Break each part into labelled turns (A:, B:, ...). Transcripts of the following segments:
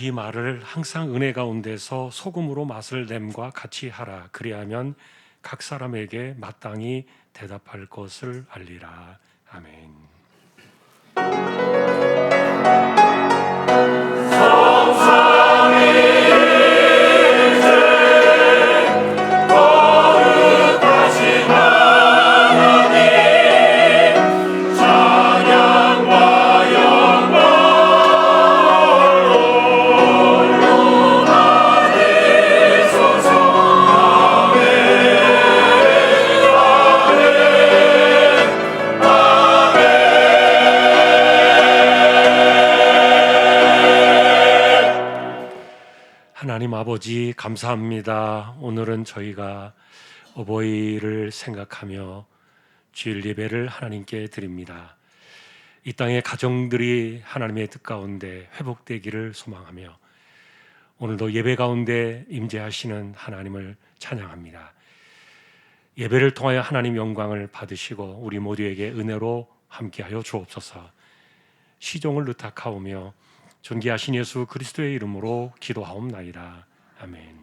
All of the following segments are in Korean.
A: 이 말을 항상 은혜 가운데서 소금으로 맛을 냄과 같이 하라. 그리하면 각 사람에게 마땅히 대답할 것을 알리라. 아멘. 하나님 아버지 감사합니다. 오늘은 저희가 어버이를 생각하며 주일 예배를 하나님께 드립니다. 이 땅의 가정들이 하나님의 뜻 가운데 회복되기를 소망하며 오늘도 예배 가운데 임재하시는 하나님을 찬양합니다. 예배를 통하여 하나님 영광을 받으시고 우리 모두에게 은혜로 함께하여 주옵소서. 시종을 의탁하오며 존귀하신 예수 그리스도의 이름으로 기도하옵나이다. 아멘.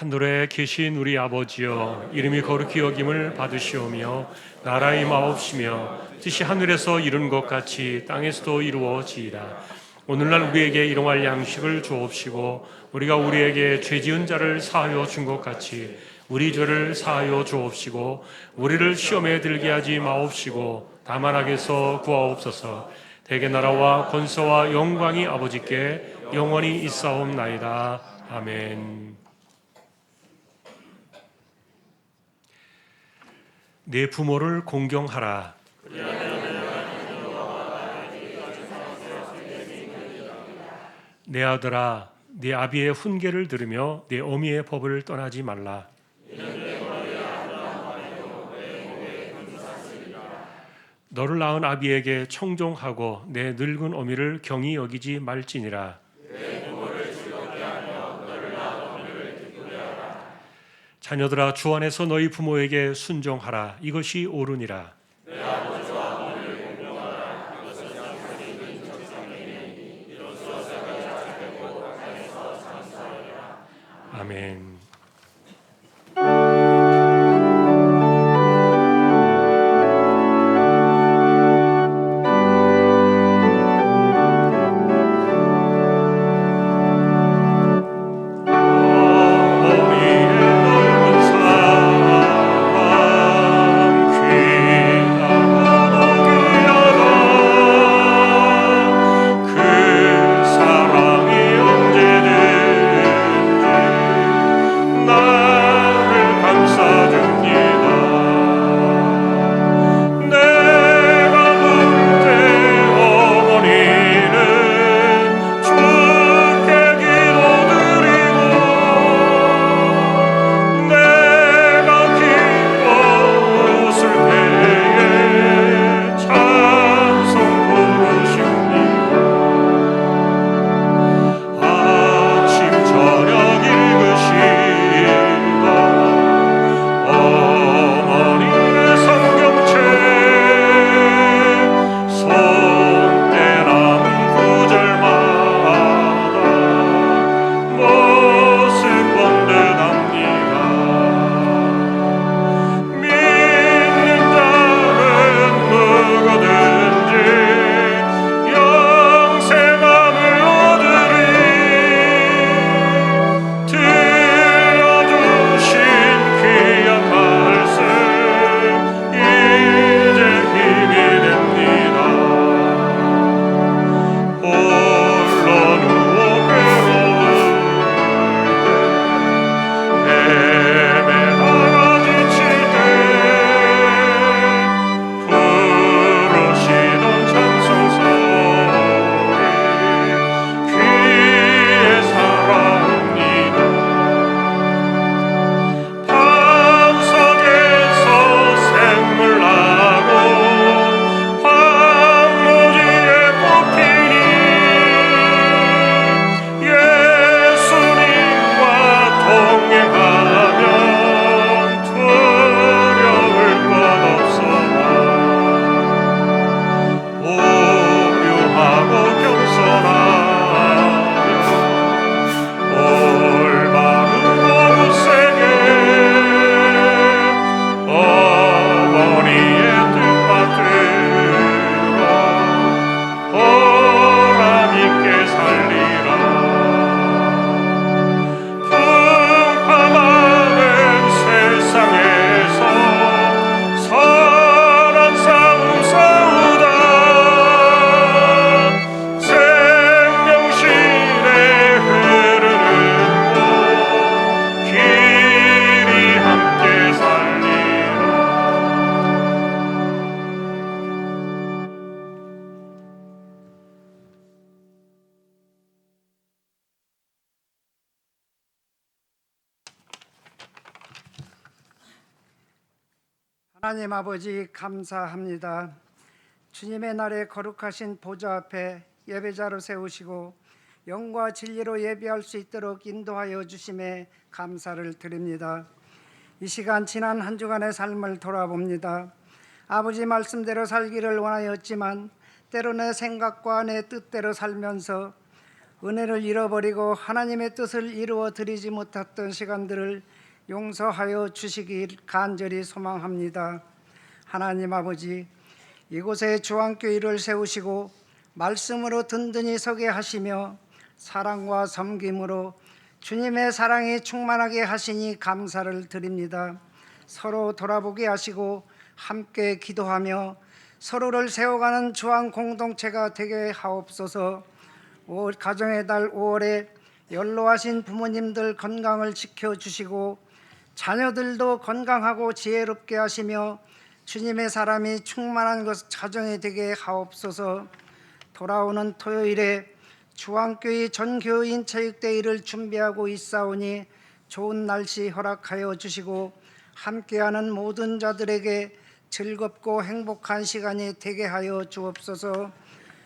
A: 하늘에 계신 우리 아버지여, 이름이 거룩히 여김을 받으시오며 나라의 마옵시며 뜻이 하늘에서 이룬 것 같이 땅에서도 이루어지이다. 오늘날 우리에게 일용할 양식을 주옵시고 우리가 우리에게 죄지은 자를 사하여 준 것 같이 우리 죄를 사하여 주옵시고 우리를 시험에 들게 하지 마옵시고 다만 악에서 구하옵소서. 대개 나라와 권세와 영광이 아버지께 영원히 있사옵나이다. 아멘. 내 부모를 공경하라. 내 아들아, 네 아비의 훈계를 들으며 네 어미의 법을 떠나지 말라. 너를 낳은 아비에게 청종하고 내 늙은 어미를 경히 여기지 말지니라. 자녀들아, 주 안에서 너희 부모에게 순종하라. 이것이 옳으니라. 아멘.
B: 하나님 아버지 감사합니다. 주님의 날에 거룩하신 보좌 앞에 예배자로 세우시고 영과 진리로 예배할 수 있도록 인도하여 주심에 감사를 드립니다. 이 시간 지난 한 주간의 삶을 돌아봅니다. 아버지 말씀대로 살기를 원하였지만 때로 내 생각과 내 뜻대로 살면서 은혜를 잃어버리고 하나님의 뜻을 이루어 드리지 못했던 시간들을 용서하여 주시길 간절히 소망합니다. 하나님 아버지, 이곳에 주안교회를 세우시고 말씀으로 든든히 서게 하시며 사랑과 섬김으로 주님의 사랑이 충만하게 하시니 감사를 드립니다. 서로 돌아보게 하시고 함께 기도하며 서로를 세워가는 주안 공동체가 되게 하옵소서. 가정의 달 5월에 연로하신 부모님들 건강을 지켜주시고 자녀들도 건강하고 지혜롭게 하시며 주님의 사람이 충만한 것 가정이 되게 하옵소서. 돌아오는 토요일에 주안교회 전교인 체육대회를 준비하고 있사오니 좋은 날씨 허락하여 주시고 함께하는 모든 자들에게 즐겁고 행복한 시간이 되게 하여 주옵소서.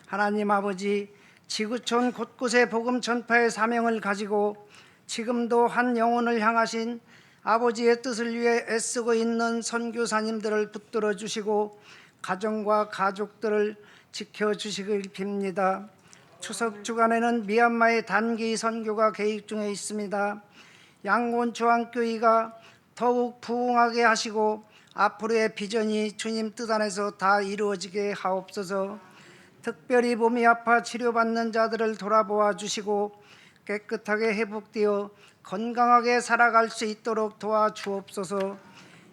B: 하나님 아버지, 지구촌 곳곳에 복음 전파의 사명을 가지고 지금도 한 영혼을 향하신 아버지의 뜻을 위해 애쓰고 있는 선교사님들을 붙들어 주시고 가정과 가족들을 지켜주시길 빕니다. 추석 주간에는 미얀마의 단기 선교가 계획 중에 있습니다. 양곤 주안교회가 더욱 부흥하게 하시고 앞으로의 비전이 주님 뜻 안에서 다 이루어지게 하옵소서. 특별히 몸이 아파 치료받는 자들을 돌아보아 주시고 깨끗하게 회복되어 건강하게 살아갈 수 있도록 도와주옵소서.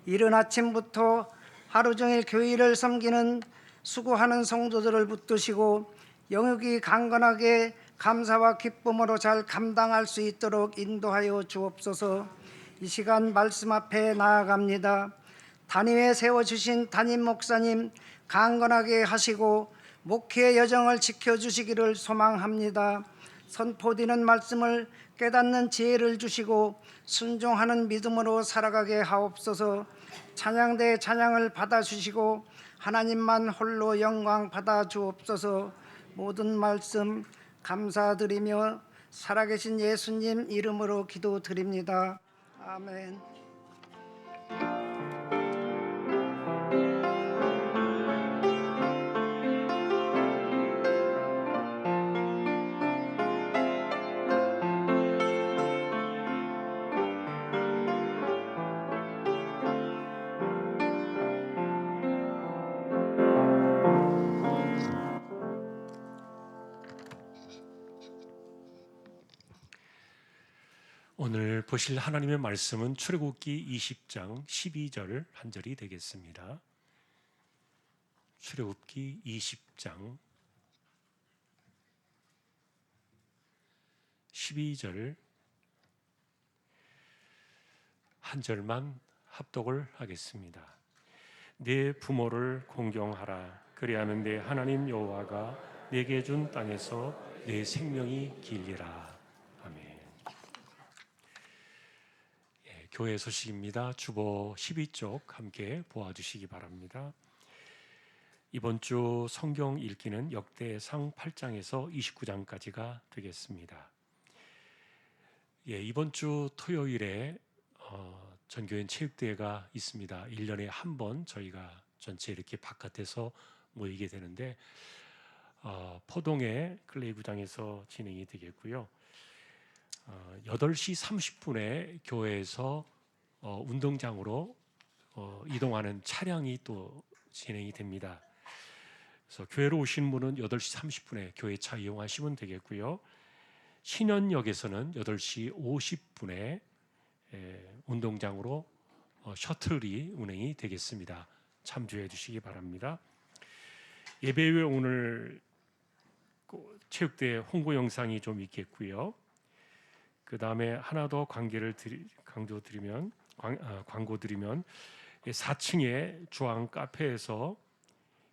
B: 이른 아침부터 하루 종일 교회를 섬기는 수고하는 성도들을 붙드시고 영역이 강건하게 감사와 기쁨으로 잘 감당할 수 있도록 인도하여 주옵소서. 이 시간 말씀 앞에 나아갑니다. 단임에 세워주신 담임 목사님 강건하게 하시고 목회 여정을 지켜주시기를 소망합니다. 선포되는 말씀을 깨닫는 지혜를 주시고 순종하는 믿음으로 살아가게 하옵소서. 찬양대 찬양을 받아주시고 하나님만 홀로 영광 받아주옵소서. 모든 말씀 감사드리며 살아계신 예수님 이름으로 기도드립니다. 아멘.
A: 오늘 보실 하나님의 말씀은 출애굽기 20장 12절 한 절이 되겠습니다. 출애굽기 20장 12절 한 절만 합독을 하겠습니다. 네 부모를 공경하라. 그리하면 내 하나님 여호와가 내게 준 땅에서 내 생명이 길리라. 아멘. 교회 소식입니다. 주보 12쪽 함께 보아주시기 바랍니다. 이번 주 성경 읽기는 역대상 8장에서 29장까지가 되겠습니다. 이번 주 토요일에 전교인 체육대회가 있습니다. 1년에 한 번 저희가 전체 이렇게 바깥에서 모이게 되는데 포동의 클레이구장에서 진행이 되겠고요. 8시 30분에 교회에서 운동장으로 이동하는 차량이 또 진행이 됩니다. 그래서 교회로 오신 분은 8시 30분에 교회 차 이용하시면 되겠고요. 신현역에서는 8시 50분에 운동장으로 셔틀이 운행이 되겠습니다. 참조해 주시기 바랍니다. 예배 후에 오늘 체육대회 홍보 영상이 좀 있겠고요. 그 다음에 하나 더 광고 드리면 4층의 주황 카페에서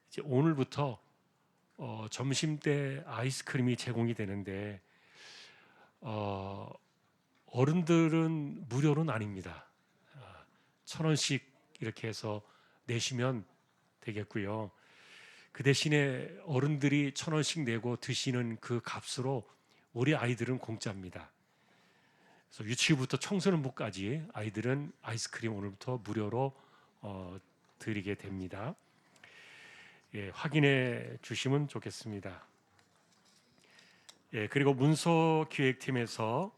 A: 이제 오늘부터 점심 때 아이스크림이 제공이 되는데 어른들은 무료는 아닙니다. 1,000원씩 이렇게 해서 내시면 되겠고요. 그 대신에 어른들이 1,000원씩 내고 드시는 그 값으로 우리 아이들은 공짜입니다. 그래서 유치부터 청소년부까지 아이들은 아이스크림 오늘부터 무료로 드리게 됩니다. 예, 확인해 주시면 좋겠습니다. 예, 그리고 문서기획팀에서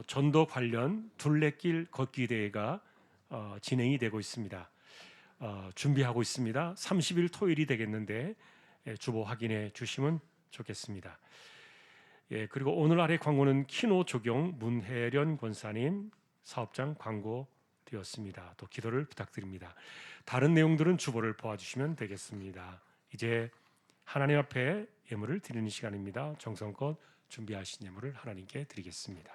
A: 전도 관련 둘레길 걷기 대회가 진행이 되고 있습니다. 준비하고 있습니다. 30일 토요일이 되겠는데 주보 확인해 주시면 좋겠습니다. 예, 그리고 오늘 아래 광고는 키노 조경 문혜련 권사님 사업장 광고 되었습니다. 또 기도를 부탁드립니다. 다른 내용들은 주보를 보아주시면 되겠습니다. 이제 하나님 앞에 예물을 드리는 시간입니다. 정성껏 준비하신 예물을 하나님께 드리겠습니다.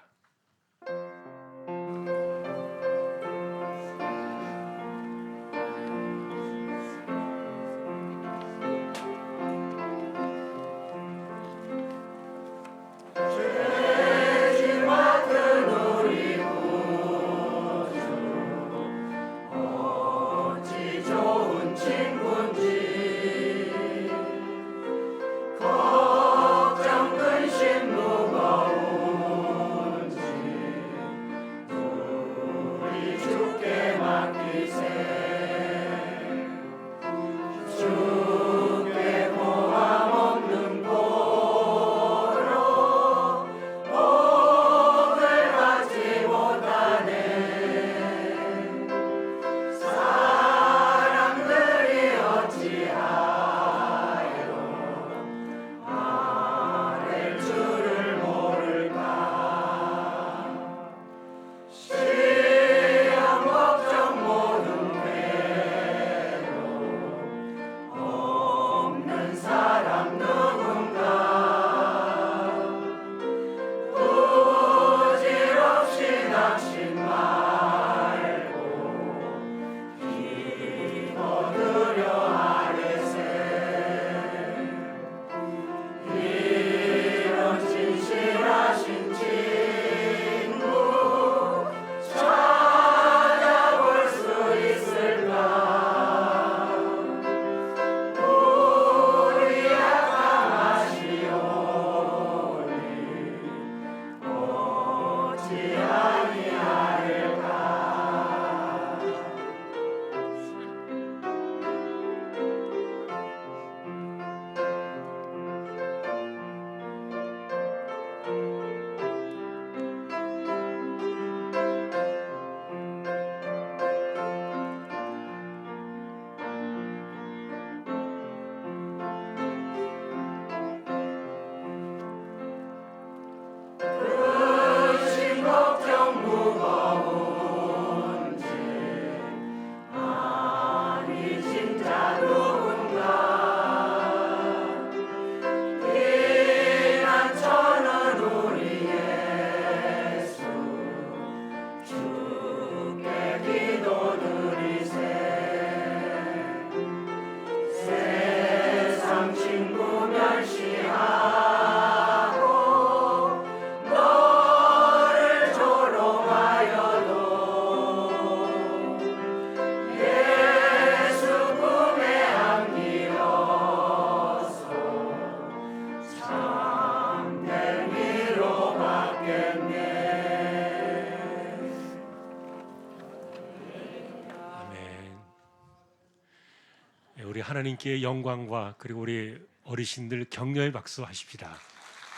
A: 우리 하나님께 영광과 그리고 우리 어르신들 격려의 박수 하십시다.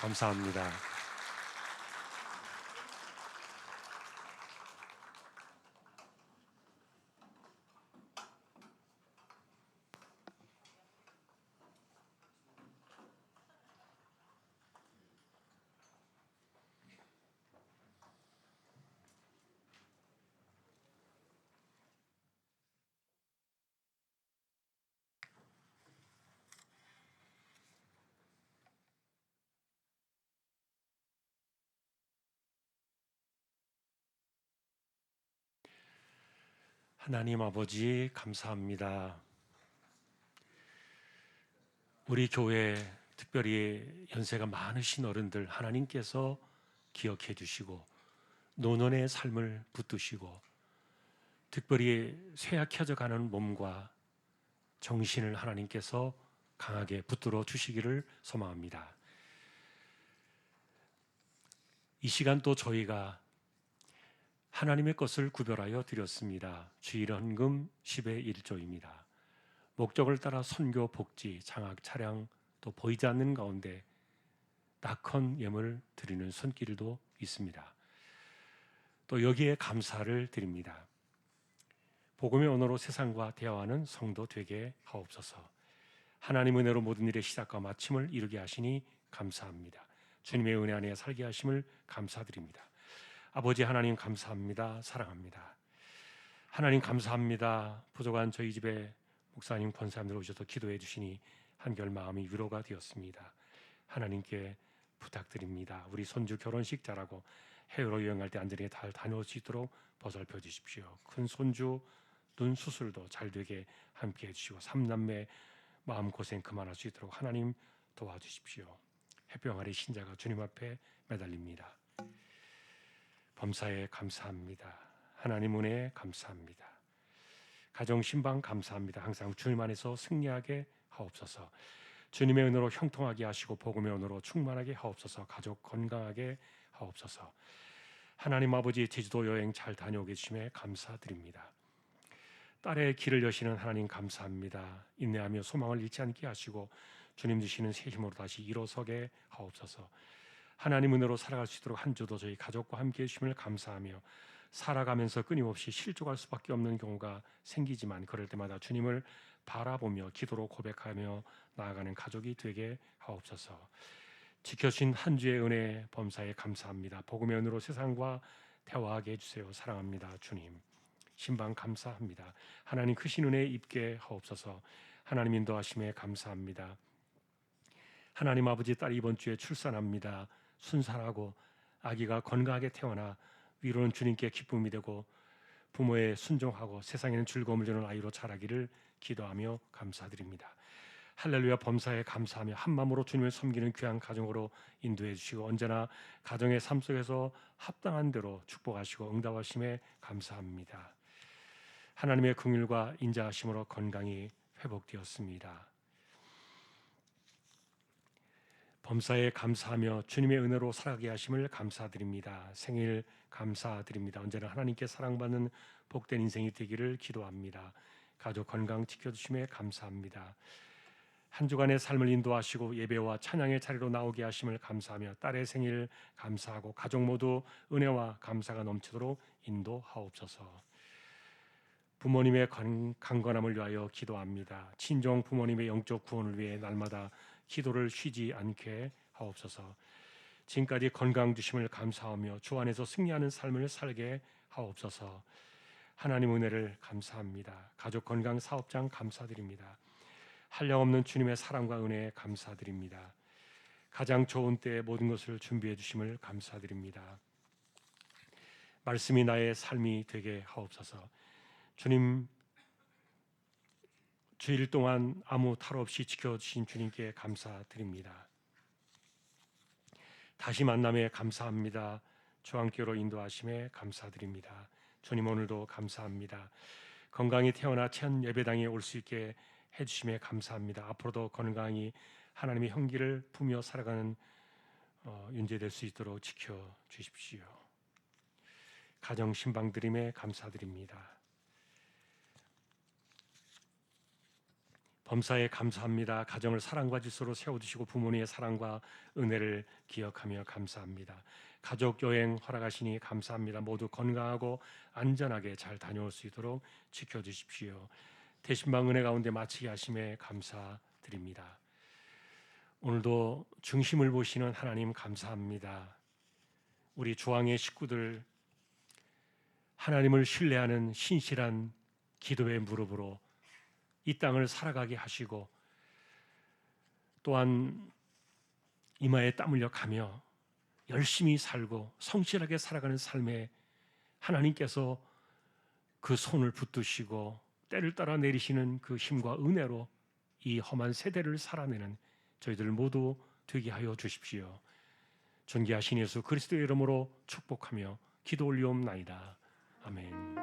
A: 감사합니다. 하나님 아버지 감사합니다. 우리 교회 특별히 연세가 많으신 어른들 하나님께서 기억해 주시고 노년의 삶을 붙드시고 특별히 쇠약해져 가는 몸과 정신을 하나님께서 강하게 붙들어 주시기를 소망합니다. 이 시간 또 저희가 하나님의 것을 구별하여 드렸습니다. 주일 헌금 10의 1조입니다. 목적을 따라 선교, 복지, 장학, 차량 또 보이지 않는 가운데 낙헌 예물 드리는 손길도 있습니다. 또 여기에 감사를 드립니다. 복음의 언어로 세상과 대화하는 성도 되게 하옵소서. 하나님 은혜로 모든 일의 시작과 마침을 이루게 하시니 감사합니다. 주님의 은혜 안에 살게 하심을 감사드립니다. 아버지 하나님 감사합니다. 사랑합니다. 하나님 감사합니다. 부족한 저희 집에 목사님, 권사님들 오셔서 기도해 주시니 한결 마음이 위로가 되었습니다. 하나님께 부탁드립니다. 우리 손주 결혼식 잘하고 해외로 여행할 때 안전하게 잘 다녀올 수 있도록 보살펴 주십시오. 큰 손주 눈 수술도 잘 되게 함께 해주시고 삼남매 마음고생 그만할 수 있도록 하나님 도와주십시오. 햇병 아래 신자가 주님 앞에 매달립니다. 범사에 감사합니다. 하나님 은혜에 감사합니다. 가정 신방 감사합니다. 항상 주님 안에서 승리하게 하옵소서. 주님의 은혜로 형통하게 하시고 복음의 은혜로 충만하게 하옵소서. 가족 건강하게 하옵소서. 하나님 아버지 제주도 여행 잘 다녀오게 주심에 감사드립니다. 딸의 길을 여시는 하나님 감사합니다. 인내하며 소망을 잃지 않게 하시고 주님 주시는 새 힘으로 다시 일어서게 하옵소서. 하나님 은혜로 살아갈 수 있도록 한 주도 저희 가족과 함께 해주심을 감사하며 살아가면서 끊임없이 실족할 수밖에 없는 경우가 생기지만 그럴 때마다 주님을 바라보며 기도로 고백하며 나아가는 가족이 되게 하옵소서. 지켜주신 한 주의 은혜 범사에 감사합니다. 복음의 은혜로 세상과 대화하게 해주세요. 사랑합니다. 주님. 신방 감사합니다. 하나님 크신 은혜 입게 하옵소서. 하나님 인도하심에 감사합니다. 하나님 아버지 딸이 이번 주에 출산합니다. 순산하고 아기가 건강하게 태어나 위로는 주님께 기쁨이 되고 부모의 순종하고 세상에는 즐거움을 주는 아이로 자라기를 기도하며 감사드립니다. 할렐루야. 범사에 감사하며 한마음으로 주님을 섬기는 귀한 가정으로 인도해 주시고 언제나 가정의 삶 속에서 합당한 대로 축복하시고 응답하심에 감사합니다. 하나님의 긍휼과 인자하심으로 건강이 회복되었습니다. 범사에 감사하며 주님의 은혜로 살아가게 하심을 감사드립니다. 생일 감사드립니다. 언제나 하나님께 사랑받는 복된 인생이 되기를 기도합니다. 가족 건강 지켜주심에 감사합니다. 한 주간의 삶을 인도하시고 예배와 찬양의 자리로 나오게 하심을 감사하며 딸의 생일 감사하고 가족 모두 은혜와 감사가 넘치도록 인도하옵소서. 부모님의 강건함을 위하여 기도합니다. 친정 부모님의 영적 구원을 위해 날마다 기도를 쉬지 않게 하옵소서. 지금까지 건강 주심을 감사하며 주 안에서 승리하는 삶을 살게 하옵소서. 하나님 은혜를 감사합니다. 가족 건강 사업장 감사드립니다. 한량없는 주님의 사랑과 은혜에 감사드립니다. 가장 좋은 때에 모든 것을 준비해 주심을 감사드립니다. 말씀이 나의 삶이 되게 하옵소서. 주님, 주일 동안 아무 탈 없이 지켜주신 주님께 감사드립니다. 다시 만남에 감사합니다. 주와 함께로 인도하심에 감사드립니다. 주님 오늘도 감사합니다. 건강히 태어나 천 예배당에 올 수 있게 해주심에 감사합니다. 앞으로도 건강히 하나님의 형기를 품며 살아가는 윤재될 수 있도록 지켜주십시오. 가정 신방드림에 감사드립니다. 범사에 감사합니다. 가정을 사랑과 질서로 세워주시고 부모님의 사랑과 은혜를 기억하며 감사합니다. 가족 여행 허락하시니 감사합니다. 모두 건강하고 안전하게 잘 다녀올 수 있도록 지켜주십시오. 대신방 은혜 가운데 마치게 하심에 감사드립니다. 오늘도 중심을 보시는 하나님 감사합니다. 우리 조항의 식구들 하나님을 신뢰하는 신실한 기도의 무릎으로 이 땅을 살아가게 하시고 또한 이마에 땀 흘려 가며 열심히 살고 성실하게 살아가는 삶에 하나님께서 그 손을 붙드시고 때를 따라 내리시는 그 힘과 은혜로 이 험한 세대를 살아내는 저희들 모두 되게 하여 주십시오. 존귀하신 예수 그리스도의 이름으로 축복하며 기도 올리옵나이다. 아멘.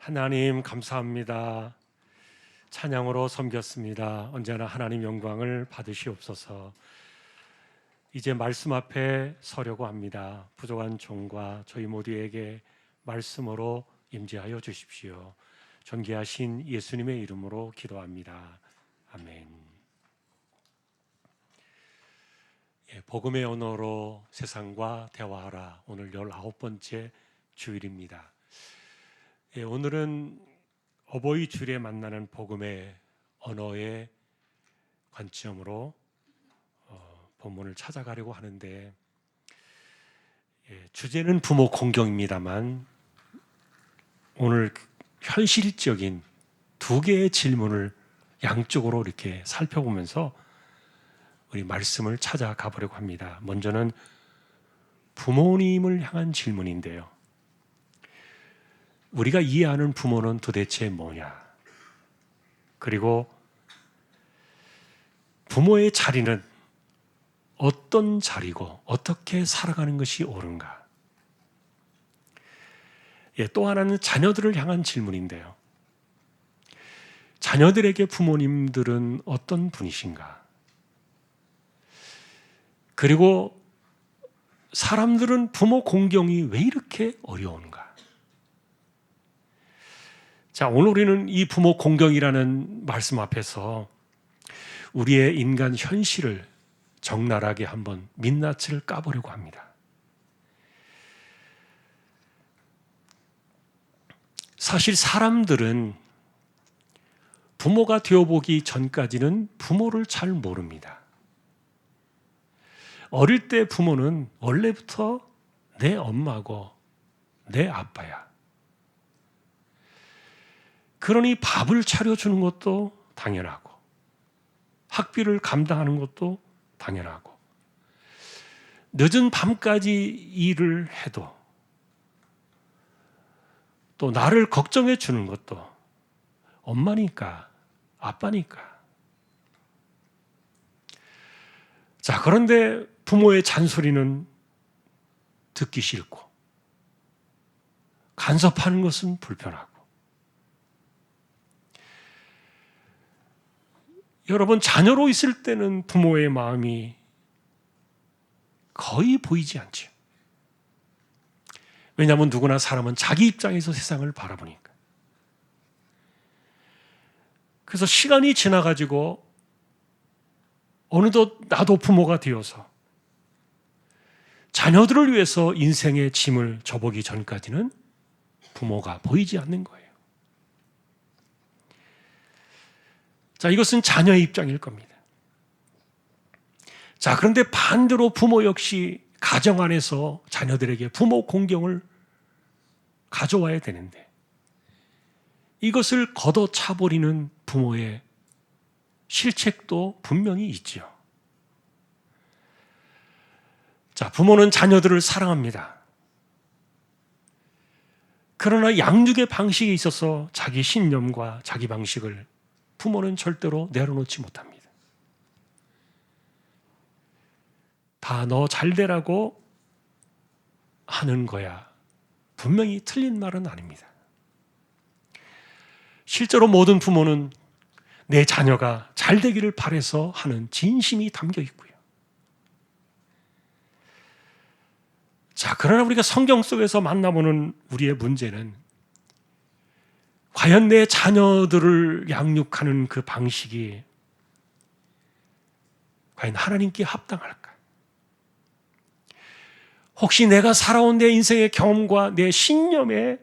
A: 하나님 감사합니다. 찬양으로 섬겼습니다. 언제나 하나님 영광을 받으시옵소서. 이제 말씀 앞에 서려고 합니다. 부족한 종과 저희 모두에게 말씀으로 임재하여 주십시오. 존귀하신 예수님의 이름으로 기도합니다. 아멘. 복음의 언어로 세상과 대화하라. 오늘 19번째 주일입니다. 오늘은 어버이 주일에 만나는 복음의 언어의 관점으로 본문을 찾아가려고 하는데, 주제는 부모 공경입니다만 오늘 현실적인 두 개의 질문을 양쪽으로 이렇게 살펴보면서 우리 말씀을 찾아가 보려고 합니다. 먼저는 부모님을 향한 질문인데요. 우리가 이해하는 부모는 도대체 뭐냐? 그리고 부모의 자리는 어떤 자리고 어떻게 살아가는 것이 옳은가? 또 하나는 자녀들을 향한 질문인데요. 자녀들에게 부모님들은 어떤 분이신가? 그리고 사람들은 부모 공경이 왜 이렇게 어려운가? 자, 오늘 우리는 이 부모 공경이라는 말씀 앞에서 우리의 인간 현실을 적나라하게 한번 민낯을 까보려고 합니다. 사실 사람들은 부모가 되어보기 전까지는 부모를 잘 모릅니다. 어릴 때 부모는 원래부터 내 엄마고 내 아빠야. 그러니 밥을 차려주는 것도 당연하고 학비를 감당하는 것도 당연하고 늦은 밤까지 일을 해도 또 나를 걱정해 주는 것도 엄마니까, 아빠니까. 자, 그런데 부모의 잔소리는 듣기 싫고 간섭하는 것은 불편하고, 여러분, 자녀로 있을 때는 부모의 마음이 거의 보이지 않죠. 왜냐하면 누구나 사람은 자기 입장에서 세상을 바라보니까. 그래서 시간이 지나가지고 어느덧 나도 부모가 되어서 자녀들을 위해서 인생의 짐을 져보기 전까지는 부모가 보이지 않는 거예요. 자, 이것은 자녀의 입장일 겁니다. 자, 그런데 반대로 부모 역시 가정 안에서 자녀들에게 부모 공경을 가져와야 되는데 이것을 걷어차버리는 부모의 실책도 분명히 있죠. 자, 부모는 자녀들을 사랑합니다. 그러나 양육의 방식에 있어서 자기 신념과 자기 방식을 부모는 절대로 내려놓지 못합니다. 다 너 잘되라고 하는 거야. 분명히 틀린 말은 아닙니다. 실제로 모든 부모는 내 자녀가 잘되기를 바라서 하는 진심이 담겨 있고요. 자, 그러나 우리가 성경 속에서 만나보는 우리의 문제는 과연 내 자녀들을 양육하는 그 방식이 과연 하나님께 합당할까? 혹시 내가 살아온 내 인생의 경험과 내 신념에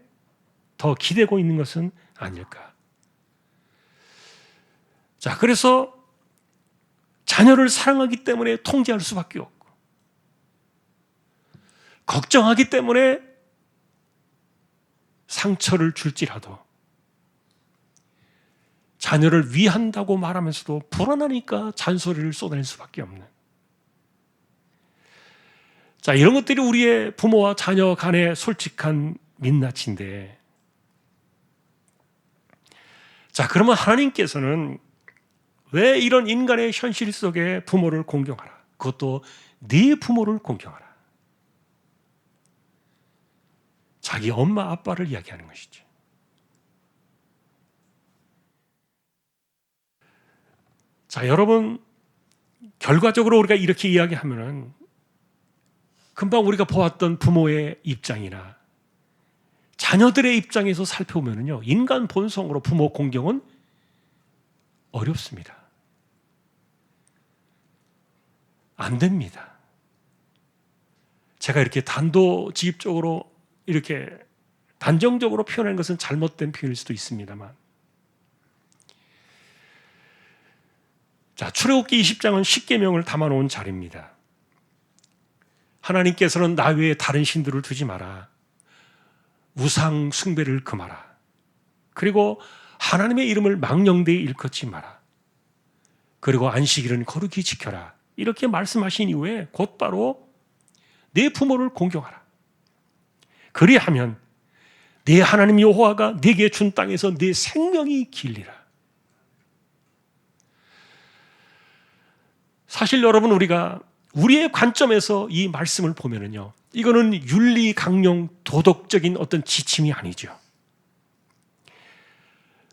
A: 더 기대고 있는 것은 아닐까? 자, 그래서 자녀를 사랑하기 때문에 통제할 수밖에 없고, 걱정하기 때문에 상처를 줄지라도 자녀를 위한다고 말하면서도 불안하니까 잔소리를 쏟아낼 수밖에 없는, 자, 이런 것들이 우리의 부모와 자녀 간의 솔직한 민낯인데, 자, 그러면 하나님께서는 왜 이런 인간의 현실 속에 부모를 공경하라, 그것도 네 부모를 공경하라, 자기 엄마 아빠를 이야기하는 것이죠. 자, 여러분, 결과적으로 우리가 이렇게 이야기하면은 금방 우리가 보았던 부모의 입장이나 자녀들의 입장에서 살펴보면요, 인간 본성으로 부모 공경은 어렵습니다. 안 됩니다. 제가 이렇게 단도직입적으로 이렇게 단정적으로 표현하는 것은 잘못된 표현일 수도 있습니다만, 자, 출애굽기 20장은 십계명을 담아놓은 자리입니다. 하나님께서는 나 외에 다른 신들을 두지 마라. 우상 숭배를 금하라. 그리고 하나님의 이름을 망령되이 일컫지 마라. 그리고 안식일은 거룩히 지켜라. 이렇게 말씀하신 이후에 곧바로 내 부모를 공경하라. 그리하면 내 하나님 여호와가 네게 준 땅에서 네 생명이 길리라. 사실 여러분, 우리가 우리의 관점에서 이 말씀을 보면은요, 이거는 윤리 강령 도덕적인 어떤 지침이 아니죠.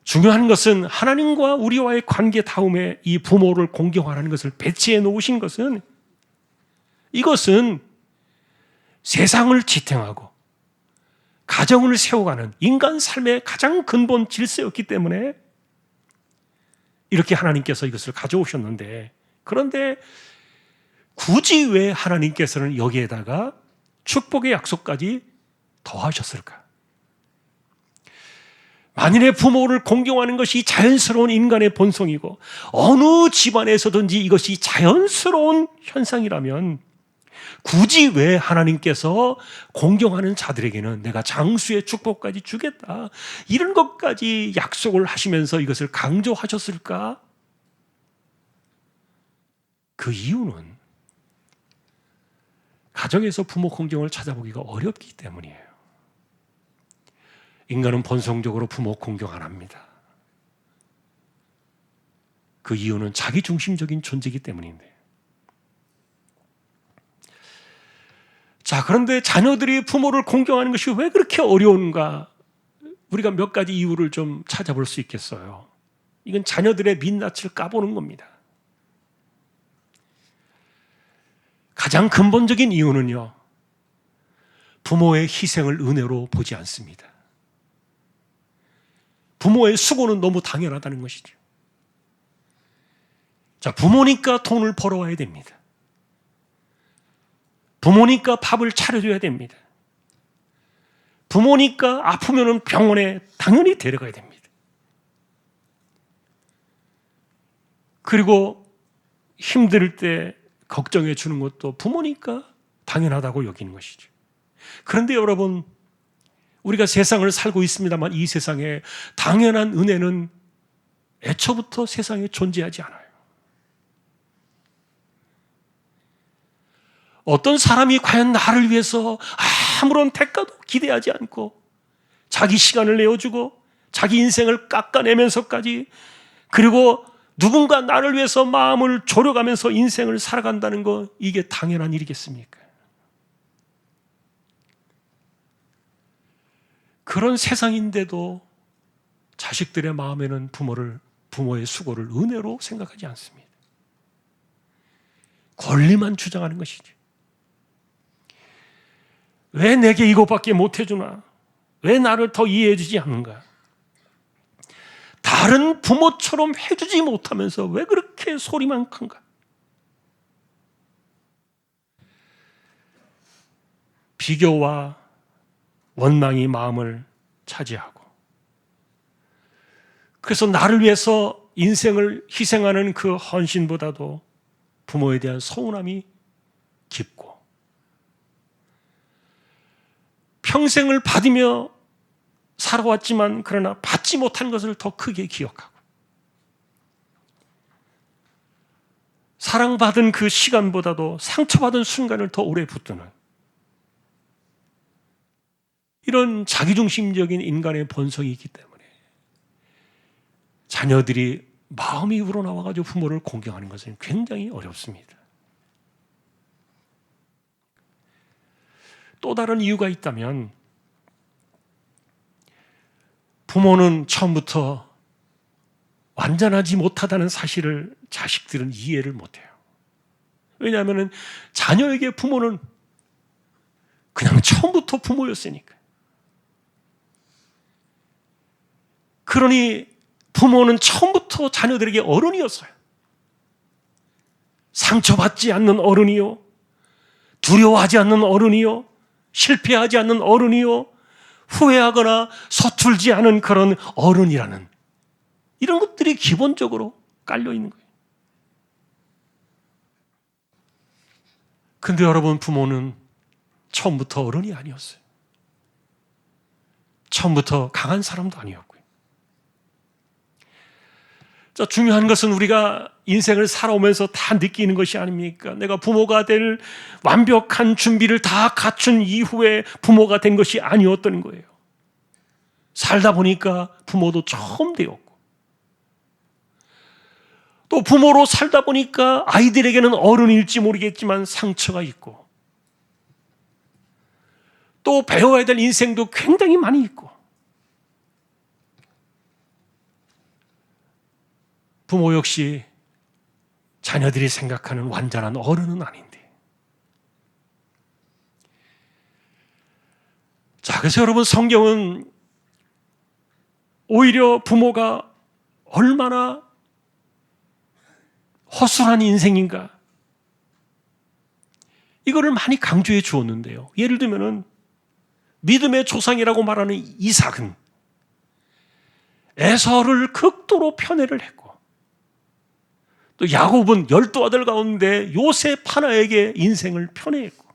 A: 중요한 것은 하나님과 우리와의 관계 다음에 이 부모를 공경하라는 것을 배치해 놓으신 것은, 이것은 세상을 지탱하고 가정을 세워가는 인간 삶의 가장 근본 질서였기 때문에 이렇게 하나님께서 이것을 가져오셨는데, 그런데 굳이 왜 하나님께서는 여기에다가 축복의 약속까지 더하셨을까? 만일에 부모를 공경하는 것이 자연스러운 인간의 본성이고 어느 집안에서든지 이것이 자연스러운 현상이라면 굳이 왜 하나님께서 공경하는 자들에게는 내가 장수의 축복까지 주겠다, 이런 것까지 약속을 하시면서 이것을 강조하셨을까? 그 이유는 가정에서 부모 공경을 찾아보기가 어렵기 때문이에요. 인간은 본성적으로 부모 공경 안 합니다. 그 이유는 자기중심적인 존재이기 때문인데. 자, 그런데 자녀들이 부모를 공경하는 것이 왜 그렇게 어려운가? 우리가 몇 가지 이유를 좀 찾아볼 수 있겠어요. 이건 자녀들의 민낯을 까보는 겁니다. 가장 근본적인 이유는요, 부모의 희생을 은혜로 보지 않습니다. 부모의 수고는 너무 당연하다는 것이죠. 자, 부모니까 돈을 벌어와야 됩니다. 부모니까 밥을 차려줘야 됩니다. 부모니까 아프면 병원에 당연히 데려가야 됩니다. 그리고 힘들 때 걱정해 주는 것도 부모니까 당연하다고 여기는 것이죠. 그런데 여러분, 우리가 세상을 살고 있습니다만 이 세상에 당연한 은혜는 애초부터 세상에 존재하지 않아요. 어떤 사람이 과연 나를 위해서 아무런 대가도 기대하지 않고 자기 시간을 내어주고 자기 인생을 깎아내면서까지, 그리고 누군가 나를 위해서 마음을 졸여가면서 인생을 살아간다는 거, 이게 당연한 일이겠습니까? 그런 세상인데도 자식들의 마음에는 부모의 수고를 은혜로 생각하지 않습니다. 권리만 주장하는 것이지. 왜 내게 이것밖에 못 해주나? 왜 나를 더 이해해 주지 않는가? 다른 부모처럼 해주지 못하면서 왜 그렇게 소리만 큰가? 비교와 원망이 마음을 차지하고, 그래서 나를 위해서 인생을 희생하는 그 헌신보다도 부모에 대한 서운함이 깊고, 평생을 받으며 살아왔지만 그러나 받지 못한 것을 더 크게 기억하고, 사랑받은 그 시간보다도 상처받은 순간을 더 오래 붙드는 이런 자기중심적인 인간의 본성이 있기 때문에 자녀들이 마음이 우러나와가지고 부모를 공경하는 것은 굉장히 어렵습니다. 또 다른 이유가 있다면, 부모는 처음부터 완전하지 못하다는 사실을 자식들은 이해를 못해요. 왜냐하면 자녀에게 부모는 그냥 처음부터 부모였으니까. 그러니 부모는 처음부터 자녀들에게 어른이었어요. 상처받지 않는 어른이요, 두려워하지 않는 어른이요, 실패하지 않는 어른이요, 후회하거나 서툴지 않은 그런 어른이라는 이런 것들이 기본적으로 깔려 있는 거예요. 근데 여러분, 부모는 처음부터 어른이 아니었어요. 처음부터 강한 사람도 아니었고요. 자, 중요한 것은 우리가 인생을 살아오면서 다 느끼는 것이 아닙니까? 내가 부모가 될 완벽한 준비를 다 갖춘 이후에 부모가 된 것이 아니었던 거예요. 살다 보니까 부모도 처음 되었고, 또 부모로 살다 보니까 아이들에게는 어른일지 모르겠지만 상처가 있고, 또 배워야 될 인생도 굉장히 많이 있고, 부모 역시 자녀들이 생각하는 완전한 어른은 아닌데. 자, 그래서 여러분, 성경은 오히려 부모가 얼마나 허술한 인생인가, 이거를 많이 강조해 주었는데요. 예를 들면은 믿음의 조상이라고 말하는 이삭은 에서를 극도로 편애를 했고, 또 야곱은 12아들 가운데 요셉 하나에게 인생을 편애했고,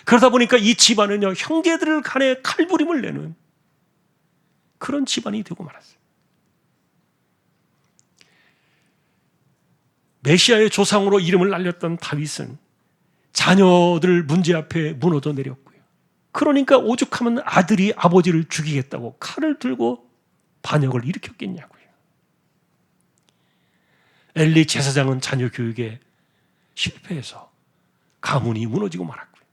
A: 그러다 보니까 이 집안은요, 형제들 간에 칼부림을 내는 그런 집안이 되고 말았어요. 메시아의 조상으로 이름을 날렸던 다윗은 자녀들 문제 앞에 무너져 내렸고요. 그러니까 오죽하면 아들이 아버지를 죽이겠다고 칼을 들고 반역을 일으켰겠냐고요. 엘리 제사장은 자녀 교육에 실패해서 가문이 무너지고 말았고요.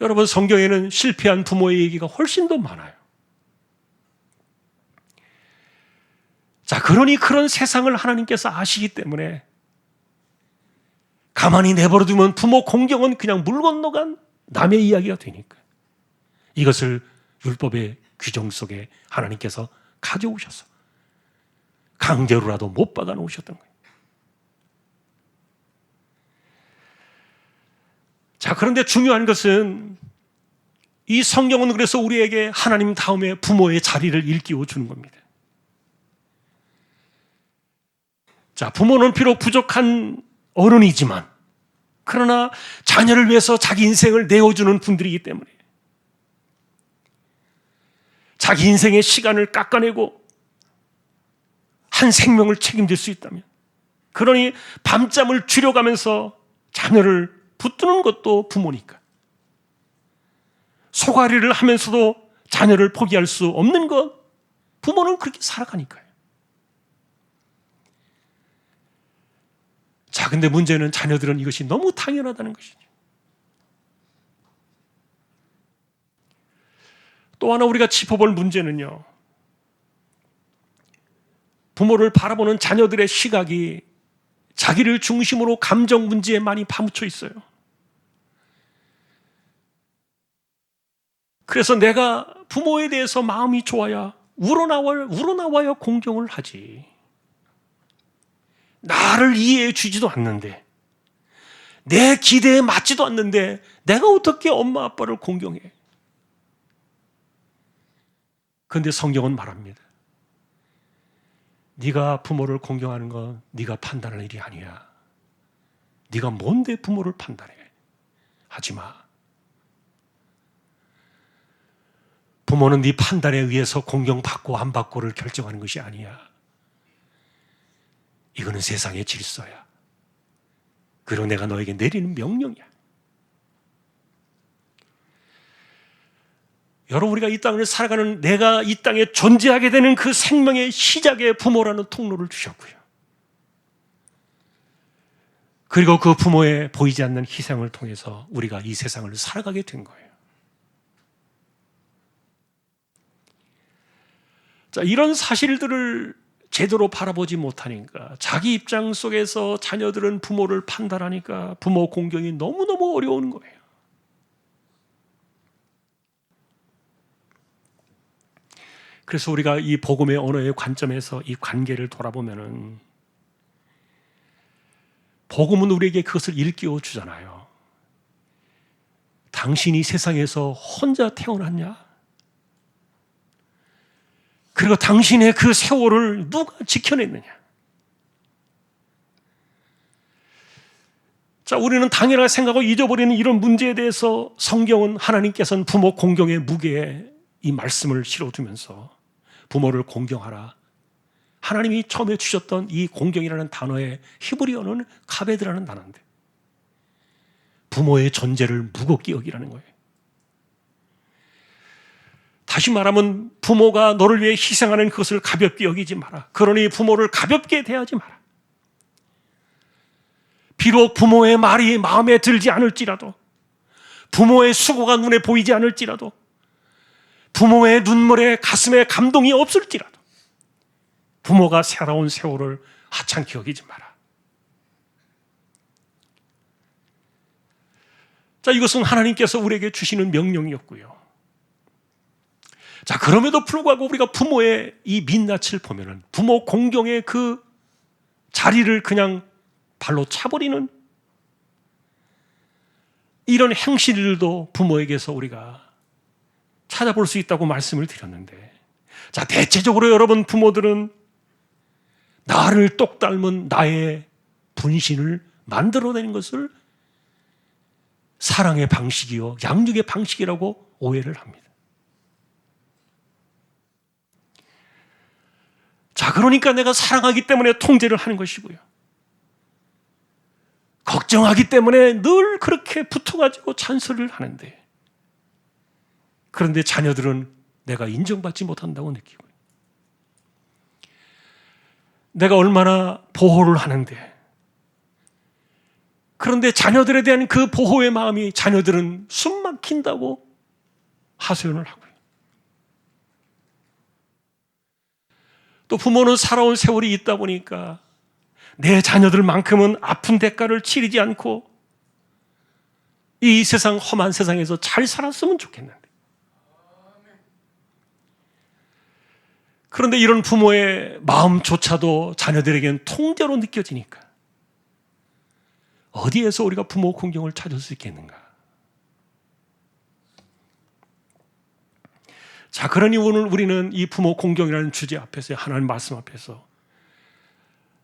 A: 여러분, 성경에는 실패한 부모의 얘기가 훨씬 더 많아요. 자, 그러니 그런 세상을 하나님께서 아시기 때문에 가만히 내버려두면 부모 공경은 그냥 물 건너간 남의 이야기가 되니까 이것을 율법의 규정 속에 하나님께서 가져오셔서 강제로라도 못 박아 놓으셨던 거예요. 자, 그런데 중요한 것은 이 성경은 그래서 우리에게 하나님 다음에 부모의 자리를 일깨워 주는 겁니다. 자, 부모는 비록 부족한 어른이지만 그러나 자녀를 위해서 자기 인생을 내어주는 분들이기 때문에 자기 인생의 시간을 깎아내고 한 생명을 책임질 수 있다면, 그러니 밤잠을 줄여가면서 자녀를 붙드는 것도 부모니까, 소가리를 하면서도 자녀를 포기할 수 없는 것, 부모는 그렇게 살아가니까요. 자, 근데 문제는 자녀들은 이것이 너무 당연하다는 것이죠. 또 하나 우리가 짚어볼 문제는요, 부모를 바라보는 자녀들의 시각이 자기를 중심으로 감정 문제에 많이 파묻혀 있어요. 그래서 내가 부모에 대해서 마음이 좋아야 우러나와야 공경을 하지. 나를 이해해 주지도 않는데, 내 기대에 맞지도 않는데 내가 어떻게 엄마 아빠를 공경해? 그런데 성경은 말합니다. 네가 부모를 공경하는 건 네가 판단할 일이 아니야. 네가 뭔데 부모를 판단해? 하지 마. 부모는 네 판단에 의해서 공경받고 안 받고를 결정하는 것이 아니야. 이거는 세상의 질서야. 그리고 내가 너에게 내리는 명령이야. 여러분, 우리가 이 땅을 살아가는, 내가 이 땅에 존재하게 되는 그 생명의 시작에 부모라는 통로를 주셨고요. 그리고 그 부모의 보이지 않는 희생을 통해서 우리가 이 세상을 살아가게 된 거예요. 자, 이런 사실들을 제대로 바라보지 못하니까, 자기 입장 속에서 자녀들은 부모를 판단하니까 부모 공경이 너무너무 어려운 거예요. 그래서 우리가 이 복음의 언어의 관점에서 이 관계를 돌아보면은, 복음은 우리에게 그것을 일깨워 주잖아요. 당신이 세상에서 혼자 태어났냐? 그리고 당신의 그 세월을 누가 지켜냈느냐? 자, 우리는 당연하게 생각하고 잊어버리는 이런 문제에 대해서 성경은, 하나님께서는 부모 공경의 무게에 이 말씀을 실어두면서 부모를 공경하라. 하나님이 처음에 주셨던 이 공경이라는 단어의 히브리어는 카베드라는 단어인데, 부모의 존재를 무겁게 여기라는 거예요. 다시 말하면 부모가 너를 위해 희생하는 그것을 가볍게 여기지 마라. 그러니 부모를 가볍게 대하지 마라. 비록 부모의 말이 마음에 들지 않을지라도, 부모의 수고가 눈에 보이지 않을지라도, 부모의 눈물에 가슴에 감동이 없을지라도 부모가 살아온 세월을 하찮게 여기지 마라. 자, 이것은 하나님께서 우리에게 주시는 명령이었고요. 자, 그럼에도 불구하고 우리가 부모의 이 민낯을 보면은, 부모 공경의 그 자리를 그냥 발로 차버리는 이런 행실들도 부모에게서 우리가 찾아볼 수 있다고 말씀을 드렸는데, 자, 대체적으로 여러분 부모들은 나를 똑 닮은 나의 분신을 만들어내는 것을 사랑의 방식이요, 양육의 방식이라고 오해를 합니다. 자, 그러니까 내가 사랑하기 때문에 통제를 하는 것이고요, 걱정하기 때문에 늘 그렇게 붙어가지고 잔소리를 하는데, 그런데 자녀들은 내가 인정받지 못한다고 느끼고, 내가 얼마나 보호를 하는데, 그런데 자녀들에 대한 그 보호의 마음이, 자녀들은 숨 막힌다고 하소연을 하고요. 또 부모는 살아온 세월이 있다 보니까 내 자녀들만큼은 아픈 대가를 치르지 않고 이 세상, 험한 세상에서 잘 살았으면 좋겠는데, 그런데 이런 부모의 마음조차도 자녀들에게는 통제로 느껴지니까 어디에서 우리가 부모 공경을 찾을 수 있겠는가? 자, 그러니 오늘 우리는 이 부모 공경이라는 주제 앞에서, 하나님 말씀 앞에서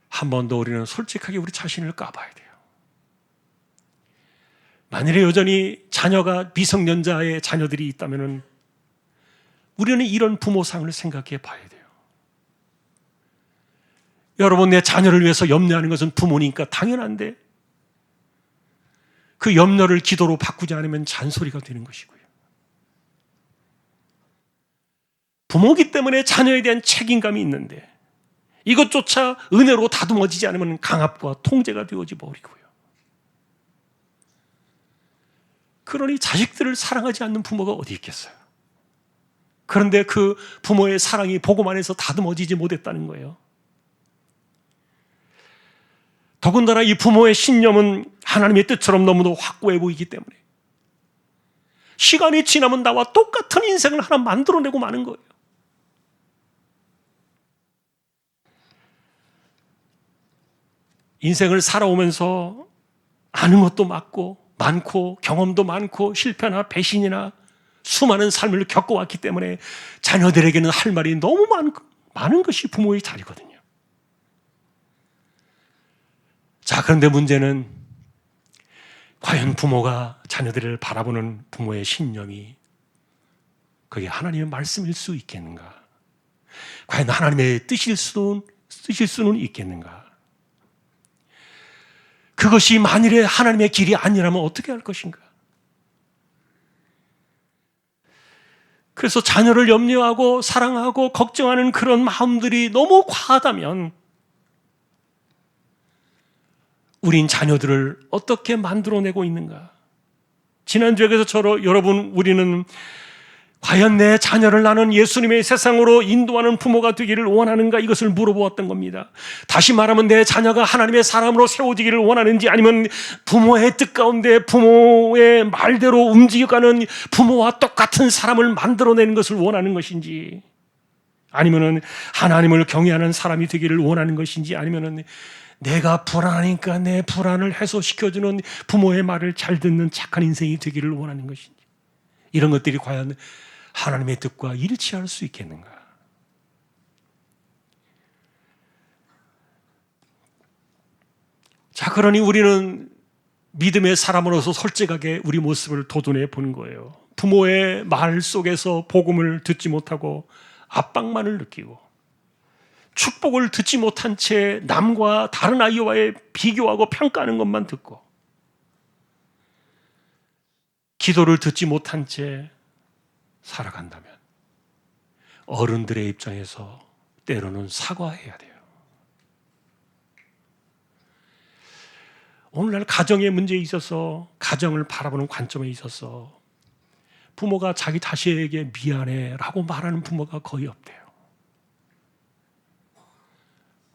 A: 한 번 더 우리는 솔직하게 우리 자신을 까봐야 돼요. 만일에 여전히 자녀가 미성년자의 자녀들이 있다면 우리는 이런 부모상을 생각해 봐야 돼요. 여러분, 내 자녀를 위해서 염려하는 것은 부모니까 당연한데, 그 염려를 기도로 바꾸지 않으면 잔소리가 되는 것이고요. 부모기 때문에 자녀에 대한 책임감이 있는데 이것조차 은혜로 다듬어지지 않으면 강압과 통제가 되어지 버리고요. 그러니 자식들을 사랑하지 않는 부모가 어디 있겠어요? 그런데 그 부모의 사랑이 복음 안에서 다듬어지지 못했다는 거예요. 더군다나 이 부모의 신념은 하나님의 뜻처럼 너무도 확고해 보이기 때문에 시간이 지나면 나와 똑같은 인생을 하나 만들어내고 마는 거예요. 인생을 살아오면서 아는 것도 많고 경험도 많고 실패나 배신이나 수많은 삶을 겪어왔기 때문에 자녀들에게는 할 말이 너무 많은 것이 부모의 자리거든요. 자, 그런데 문제는 과연 부모가 자녀들을 바라보는 부모의 신념이 그게 하나님의 말씀일 수 있겠는가? 과연 하나님의 뜻일 수는 있겠는가? 그것이 만일에 하나님의 길이 아니라면 어떻게 할 것인가? 그래서 자녀를 염려하고 사랑하고 걱정하는 그런 마음들이 너무 과하다면 우린 자녀들을 어떻게 만들어내고 있는가? 지난주에 그래서 여러분, 우리는 과연 내 자녀를 나는 예수님의 세상으로 인도하는 부모가 되기를 원하는가? 이것을 물어보았던 겁니다. 다시 말하면 내 자녀가 하나님의 사람으로 세워지기를 원하는지, 아니면 부모의 뜻 가운데 부모의 말대로 움직여가는 부모와 똑같은 사람을 만들어내는 것을 원하는 것인지, 아니면 하나님을 경외하는 사람이 되기를 원하는 것인지, 아니면 내가 불안하니까 내 불안을 해소시켜주는 부모의 말을 잘 듣는 착한 인생이 되기를 원하는 것인지, 이런 것들이 과연 하나님의 뜻과 일치할 수 있겠는가? 자, 그러니 우리는 믿음의 사람으로서 솔직하게 우리 모습을 도전해 보는 거예요. 부모의 말 속에서 복음을 듣지 못하고 압박만을 느끼고, 축복을 듣지 못한 채 남과 다른 아이와의 비교하고 평가하는 것만 듣고, 기도를 듣지 못한 채 살아간다면 어른들의 입장에서 때로는 사과해야 돼요. 오늘날 가정의 문제에 있어서, 가정을 바라보는 관점에 있어서 부모가 자기 자식에게 미안해 라고 말하는 부모가 거의 없대요.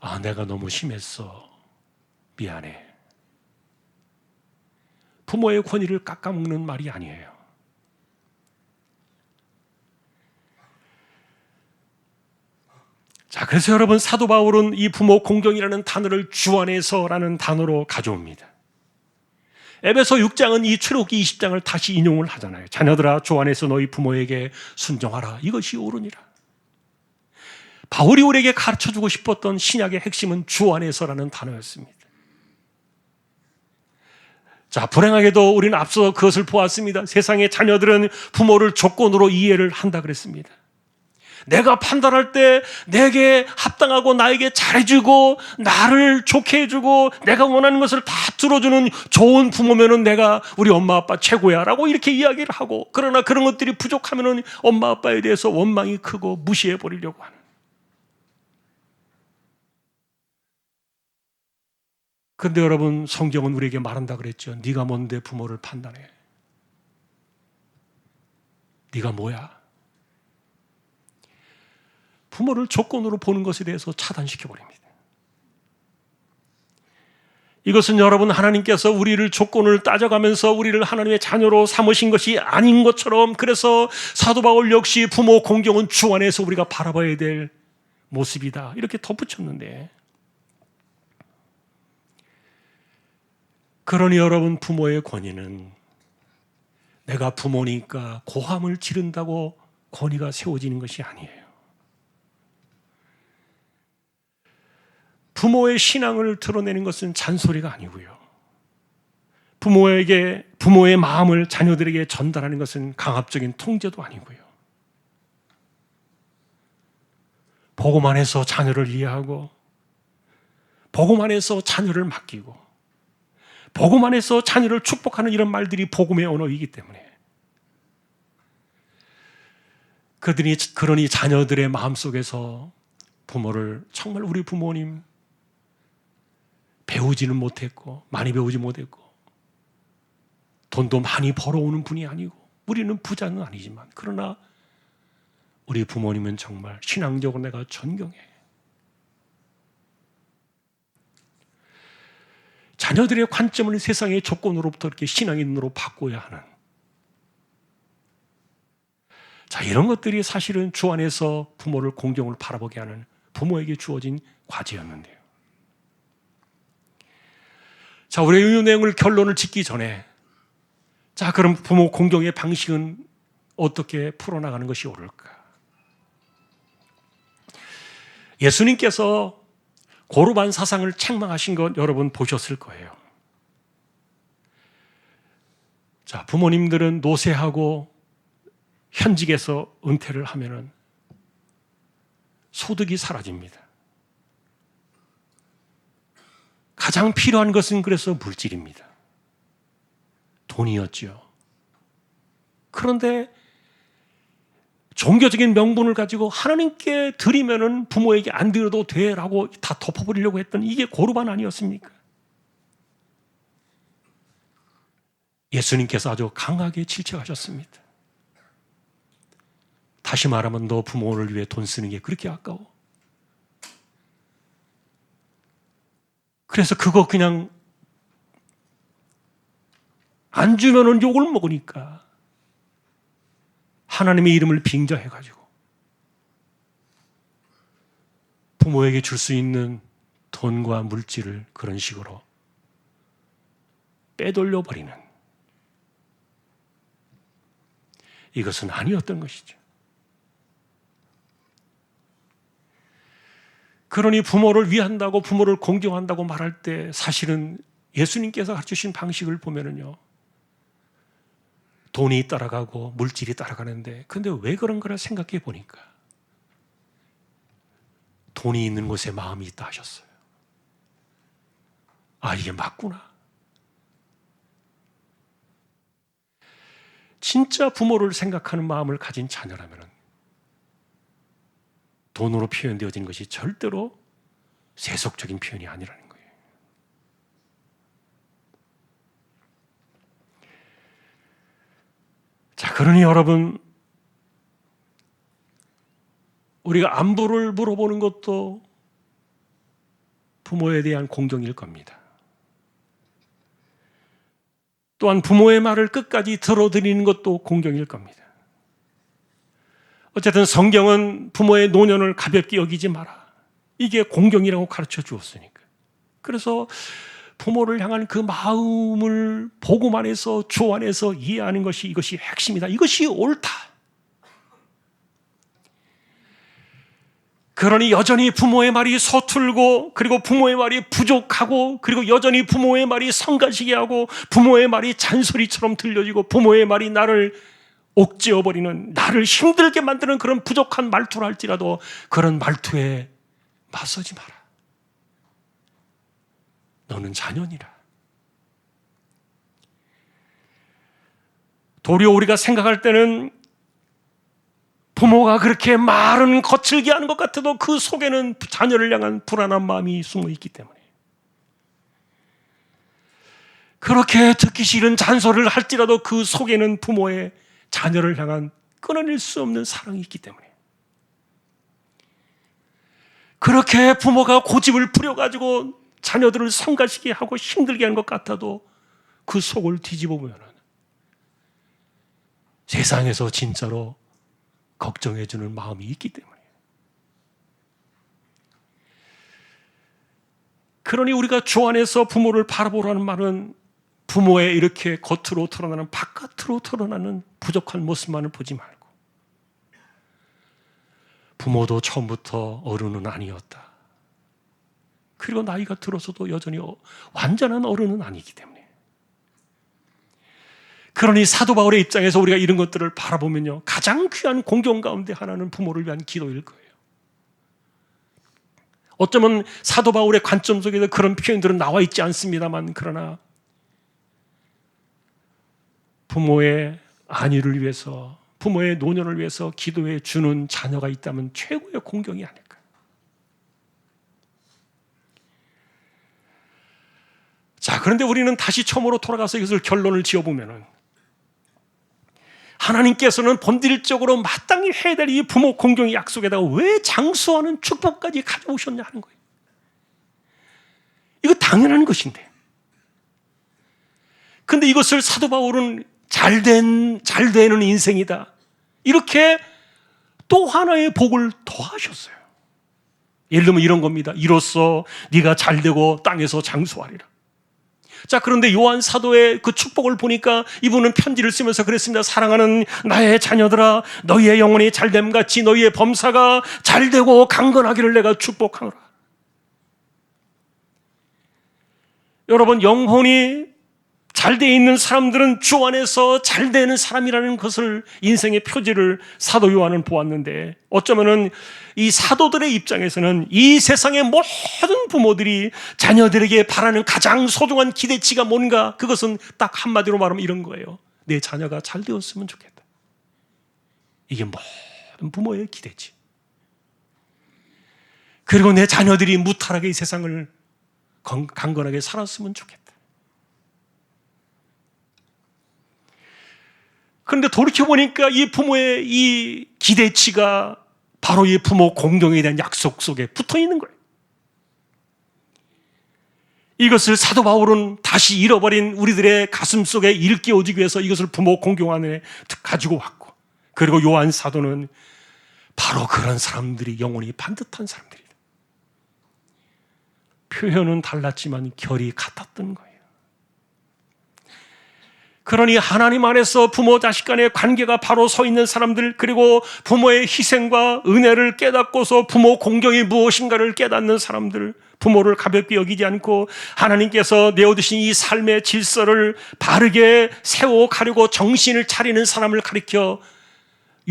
A: 아, 내가 너무 심했어, 미안해. 부모의 권위를 깎아먹는 말이 아니에요. 자, 그래서 여러분, 사도 바울은 이 부모 공경이라는 단어를 주 안에서라는 단어로 가져옵니다. 에베소 6장은 이 출애굽기 20장을 다시 인용을 하잖아요. 자녀들아, 주 안에서 너희 부모에게 순종하라, 이것이 옳으니라. 바울이 우리에게 가르쳐주고 싶었던 신약의 핵심은 주 안에서라는 단어였습니다. 자, 불행하게도 우리는 앞서 그것을 보았습니다. 세상의 자녀들은 부모를 조건으로 이해를 한다 그랬습니다. 내가 판단할 때 내게 합당하고 나에게 잘해주고 나를 좋게 해주고 내가 원하는 것을 다 들어주는 좋은 부모면은 내가 우리 엄마 아빠 최고야 라고 이렇게 이야기를 하고, 그러나 그런 것들이 부족하면은 엄마 아빠에 대해서 원망이 크고 무시해 버리려고 하는. 근데 여러분, 성경은 우리에게 말한다 그랬죠. 네가 뭔데 부모를 판단해? 네가 뭐야? 부모를 조건으로 보는 것에 대해서 차단시켜버립니다. 이것은 여러분, 하나님께서 우리를 조건을 따져가면서 우리를 하나님의 자녀로 삼으신 것이 아닌 것처럼, 그래서 사도 바울 역시 부모 공경은 주 안에서 우리가 바라봐야 될 모습이다, 이렇게 덧붙였는데, 그러니 여러분, 부모의 권위는 내가 부모니까 고함을 지른다고 권위가 세워지는 것이 아니에요. 부모의 신앙을 드러내는 것은 잔소리가 아니고요. 부모의 마음을 자녀들에게 전달하는 것은 강압적인 통제도 아니고요. 복음 안에서 자녀를 이해하고, 복음 안에서 자녀를 맡기고, 복음 안에서 자녀를 축복하는 이런 말들이 복음의 언어이기 때문에, 그러니 자녀들의 마음속에서 부모를 정말 우리 부모님 배우지는 못했고, 많이 배우지 못했고, 돈도 많이 벌어오는 분이 아니고, 우리는 부자는 아니지만, 그러나 우리 부모님은 정말 신앙적으로 내가 존경해. 자녀들의 관점을 세상의 조건으로부터 이렇게 신앙의 눈으로 바꿔야 하는, 자, 이런 것들이 사실은 주 안에서 부모를 공경을 바라보게 하는 부모에게 주어진 과제였는데요. 자, 우리 이 내용을 결론을 짓기 전에, 자, 그럼 부모 공경의 방식은 어떻게 풀어나가는 것이 옳을까? 예수님께서 고르반 사상을 책망하신 것 여러분 보셨을 거예요. 자, 부모님들은 노쇠하고 현직에서 은퇴를 하면은 소득이 사라집니다. 가장 필요한 것은 그래서 물질입니다. 돈이었죠. 그런데 종교적인 명분을 가지고 하나님께 드리면은 부모에게 안 드려도 돼라고 다 덮어버리려고 했던, 이게 고르반 아니었습니까? 예수님께서 아주 강하게 질책하셨습니다. 다시 말하면 너 부모를 위해 돈 쓰는 게 그렇게 아까워? 그래서 그거 그냥 안 주면은 욕을 먹으니까 하나님의 이름을 빙자해가지고 부모에게 줄 수 있는 돈과 물질을 그런 식으로 빼돌려 버리는, 이것은 아니었던 것이죠. 그러니 부모를 위한다고, 부모를 공경한다고 말할 때 사실은 예수님께서 가르치신 방식을 보면은요, 돈이 따라가고 물질이 따라가는데, 근데 왜 그런 거라 생각해 보니까 돈이 있는 곳에 마음이 있다 하셨어요. 아, 이게 맞구나. 진짜 부모를 생각하는 마음을 가진 자녀라면 돈으로 표현되어진 것이 절대로 세속적인 표현이 아니라는 거예요. 자, 그러니 여러분, 우리가 안부를 물어보는 것도 부모에 대한 공경일 겁니다. 또한 부모의 말을 끝까지 들어드리는 것도 공경일 겁니다. 어쨌든 성경은 부모의 노년을 가볍게 여기지 마라, 이게 공경이라고 가르쳐 주었으니까. 그래서 부모를 향한 그 마음을 복음 안에서, 주 안에서 이해하는 것이, 이것이 핵심이다. 이것이 옳다. 그러니 여전히 부모의 말이 서툴고, 그리고 부모의 말이 부족하고, 그리고 여전히 부모의 말이 성가시게 하고, 부모의 말이 잔소리처럼 들려지고, 부모의 말이 나를 옥죄어버리는, 나를 힘들게 만드는 그런 부족한 말투를 할지라도 그런 말투에 맞서지 마라. 너는 자녀니라. 도리어 우리가 생각할 때는 부모가 그렇게 말은 거칠게 하는 것 같아도 그 속에는 자녀를 향한 불안한 마음이 숨어 있기 때문에, 그렇게 듣기 싫은 잔소리를 할지라도 그 속에는 부모의 자녀를 향한 끊어낼 수 없는 사랑이 있기 때문에, 그렇게 부모가 고집을 부려가지고 자녀들을 성가시게 하고 힘들게 하는 것 같아도 그 속을 뒤집어 보면 세상에서 진짜로 걱정해주는 마음이 있기 때문에. 그러니 우리가 주 안에서 부모를 바라보라는 말은 부모의 이렇게 겉으로 드러나는, 바깥으로 드러나는 부족한 모습만을 보지 말고, 부모도 처음부터 어른은 아니었다, 그리고 나이가 들어서도 여전히 완전한 어른은 아니기 때문에, 그러니 사도 바울의 입장에서 우리가 이런 것들을 바라보면요, 가장 귀한 공경 가운데 하나는 부모를 위한 기도일 거예요. 어쩌면 사도 바울의 관점 속에서 그런 표현들은 나와 있지 않습니다만, 그러나 부모의 안위를 위해서, 부모의 노년을 위해서 기도해 주는 자녀가 있다면 최고의 공경이 아닐까. 자, 그런데 우리는 다시 처음으로 돌아가서 이것을 결론을 지어보면은, 하나님께서는 본질적으로 마땅히 해야 될 이 부모 공경의 약속에다가 왜 장수하는 축복까지 가져오셨냐 하는 거예요. 이거 당연한 것인데, 근데 이것을 사도 바울은 잘 되는 인생이다, 이렇게 또 하나의 복을 더하셨어요. 예를 들면 이런 겁니다. 이로써 네가 잘되고 땅에서 장수하리라. 자, 그런데 요한 사도의 그 축복을 보니까 이분은 편지를 쓰면서 그랬습니다. 사랑하는 나의 자녀들아, 너희의 영혼이 잘됨 같이 너희의 범사가 잘되고 강건하기를 내가 축복하노라. 여러분, 영혼이 잘돼 있는 사람들은 주 안에서 잘되는 사람이라는 것을, 인생의 표지를 사도 요한은 보았는데, 어쩌면은 이 사도들의 입장에서는 이 세상의 모든 부모들이 자녀들에게 바라는 가장 소중한 기대치가 뭔가, 그것은 딱 한마디로 말하면 이런 거예요. 내 자녀가 잘 되었으면 좋겠다. 이게 모든 부모의 기대치. 그리고 내 자녀들이 무탈하게 이 세상을 강건하게 살았으면 좋겠다. 그런데 돌이켜보니까 이 부모의 이 기대치가 바로 이 부모 공경에 대한 약속 속에 붙어 있는 거예요. 이것을 사도 바울은 다시 잃어버린 우리들의 가슴 속에 일깨워주기 위해서 이것을 부모 공경 안에 가지고 왔고, 그리고 요한 사도는 바로 그런 사람들이 영혼이 반듯한 사람들이다. 표현은 달랐지만 결이 같았던 거예요. 그러니 하나님 안에서 부모 자식 간의 관계가 바로 서 있는 사람들, 그리고 부모의 희생과 은혜를 깨닫고서 부모 공경이 무엇인가를 깨닫는 사람들, 부모를 가볍게 여기지 않고 하나님께서 내어두신 이 삶의 질서를 바르게 세워가려고 정신을 차리는 사람을 가리켜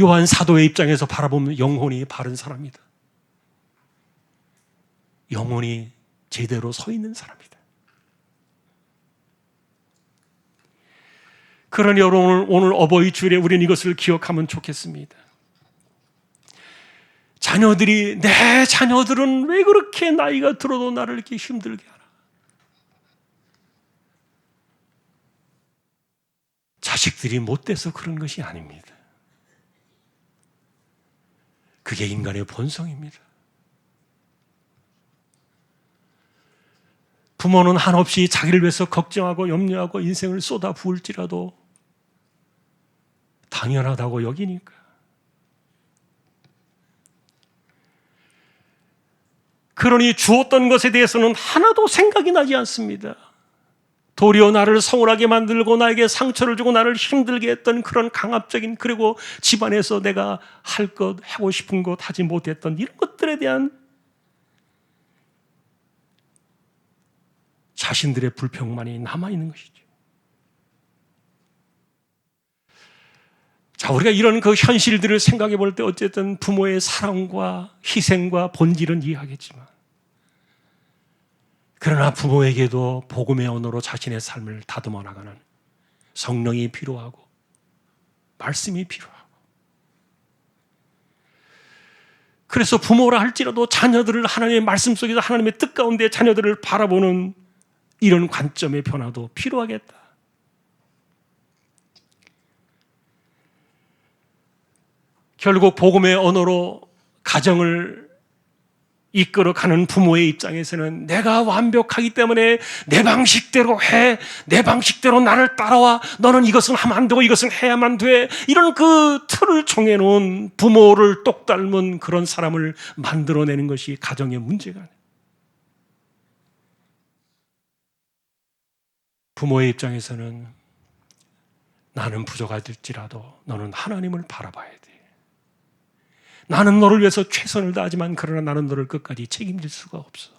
A: 요한 사도의 입장에서 바라보면 영혼이 바른 사람이다. 영혼이 제대로 서 있는 사람이다. 그러니 여러분, 오늘 어버이 주일에 우리는 이것을 기억하면 좋겠습니다. 내 자녀들은 왜 그렇게 나이가 들어도 나를 이렇게 힘들게 하나? 자식들이 못돼서 그런 것이 아닙니다. 그게 인간의 본성입니다. 부모는 한없이 자기를 위해서 걱정하고 염려하고 인생을 쏟아 부을지라도 당연하다고 여기니까. 그러니 주었던 것에 대해서는 하나도 생각이 나지 않습니다. 도리어 나를 서운하게 만들고 나에게 상처를 주고 나를 힘들게 했던 그런 강압적인, 그리고 집안에서 내가 할 것, 하고 싶은 것 하지 못했던 이런 것들에 대한 자신들의 불평만이 남아있는 것이죠. 자, 우리가 이런 그 현실들을 생각해 볼 때 어쨌든 부모의 사랑과 희생과 본질은 이해하겠지만, 그러나 부모에게도 복음의 언어로 자신의 삶을 다듬어 나가는 성령이 필요하고 말씀이 필요하고, 그래서 부모라 할지라도 자녀들을 하나님의 말씀 속에서 하나님의 뜻 가운데 자녀들을 바라보는 이런 관점의 변화도 필요하겠다. 결국 복음의 언어로 가정을 이끌어가는 부모의 입장에서는 내가 완벽하기 때문에 내 방식대로 해, 내 방식대로 나를 따라와, 너는 이것은 하면 안 되고 이것은 해야만 돼, 이런 그 틀을 정해놓은 부모를 똑 닮은 그런 사람을 만들어내는 것이 가정의 문제가 아니에요. 부모의 입장에서는 나는 부족할지라도 너는 하나님을 바라봐야 돼. 나는 너를 위해서 최선을 다하지만 그러나 나는 너를 끝까지 책임질 수가 없어.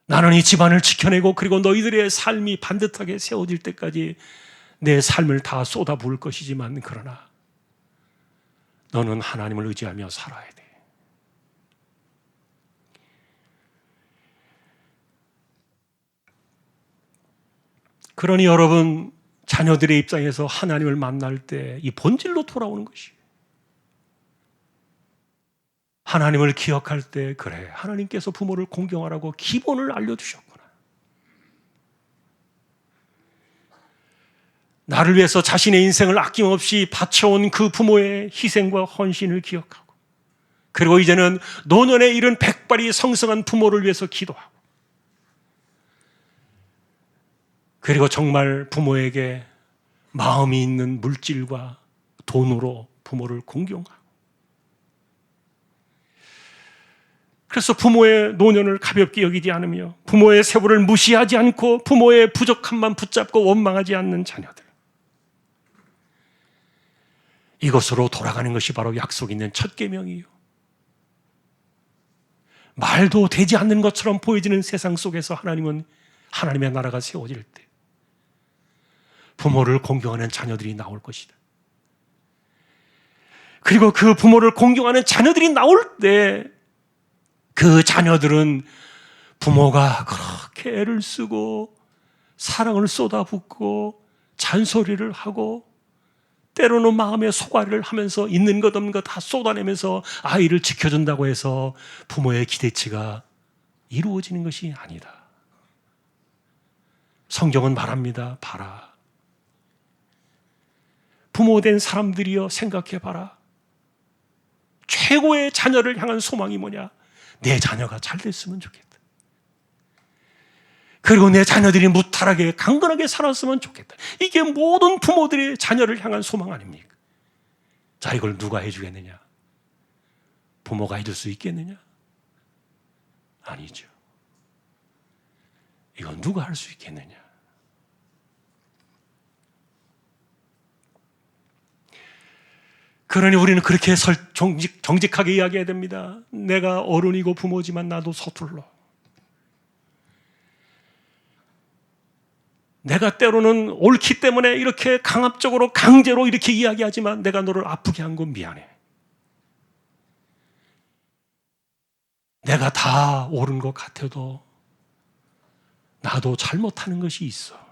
A: 나는 이 집안을 지켜내고 그리고 너희들의 삶이 반듯하게 세워질 때까지 내 삶을 다 쏟아부을 것이지만 그러나 너는 하나님을 의지하며 살아야 돼. 그러니 여러분, 자녀들의 입장에서 하나님을 만날 때 이 본질로 돌아오는 것이에요. 하나님을 기억할 때, 그래, 하나님께서 부모를 공경하라고 기본을 알려주셨구나. 나를 위해서 자신의 인생을 아낌없이 바쳐온 그 부모의 희생과 헌신을 기억하고, 그리고 이제는 노년에 이른 백발이 성성한 부모를 위해서 기도하고, 그리고 정말 부모에게 마음이 있는 물질과 돈으로 부모를 공경하고, 그래서 부모의 노년을 가볍게 여기지 않으며 부모의 세월을 무시하지 않고 부모의 부족함만 붙잡고 원망하지 않는 자녀들, 이것으로 돌아가는 것이 바로 약속 있는 첫 계명이에요. 말도 되지 않는 것처럼 보여지는 세상 속에서 하나님은 하나님의 나라가 세워질 때 부모를 공경하는 자녀들이 나올 것이다. 그리고 그 부모를 공경하는 자녀들이 나올 때 그 자녀들은 부모가 그렇게 애를 쓰고 사랑을 쏟아붓고 잔소리를 하고 때로는 마음의 소가리를 하면서 있는 것 없는 것 다 쏟아내면서 아이를 지켜준다고 해서 부모의 기대치가 이루어지는 것이 아니다. 성경은 말합니다. 봐라, 부모된 사람들이여 생각해봐라. 최고의 자녀를 향한 소망이 뭐냐? 내 자녀가 잘 됐으면 좋겠다. 그리고 내 자녀들이 무탈하게 강건하게 살았으면 좋겠다. 이게 모든 부모들의 자녀를 향한 소망 아닙니까? 자, 이걸 누가 해주겠느냐? 부모가 해줄 수 있겠느냐? 아니죠. 이건 누가 할 수 있겠느냐? 그러니 우리는 그렇게 정직하게 이야기해야 됩니다. 내가 어른이고 부모지만 나도 서툴러. 내가 때로는 옳기 때문에 이렇게 강압적으로 강제로 이렇게 이야기하지만 내가 너를 아프게 한 건 미안해. 내가 다 옳은 것 같아도 나도 잘못하는 것이 있어.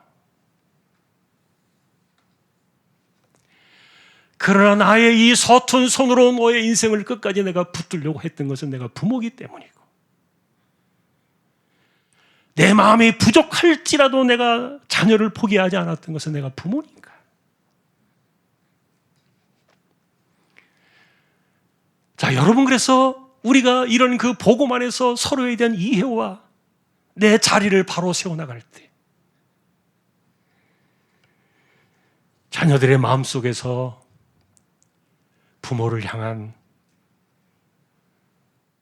A: 그러나 나의 이 서툰 손으로 너의 인생을 끝까지 내가 붙들려고 했던 것은 내가 부모이기 때문이고, 내 마음이 부족할지라도 내가 자녀를 포기하지 않았던 것은 내가 부모니까. 자, 여러분, 그래서 우리가 이런 그 복음 안에서 서로에 대한 이해와 내 자리를 바로 세워나갈 때 자녀들의 마음속에서 부모를 향한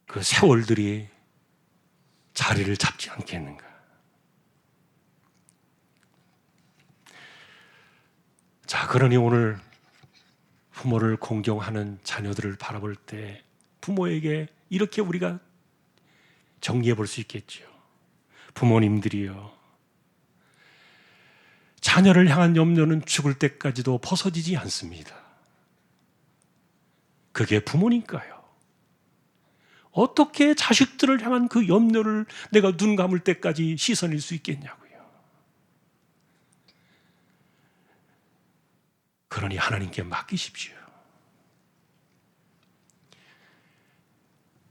A: 그 세월들이 자리를 잡지 않겠는가. 자, 그러니 오늘 부모를 공경하는 자녀들을 바라볼 때 부모에게 이렇게 우리가 정리해 볼 수 있겠죠. 부모님들이여, 자녀를 향한 염려는 죽을 때까지도 벗어지지 않습니다. 그게 부모니까요. 어떻게 자식들을 향한 그 염려를 내가 눈 감을 때까지 씻어낼 수 있겠냐고요. 그러니 하나님께 맡기십시오.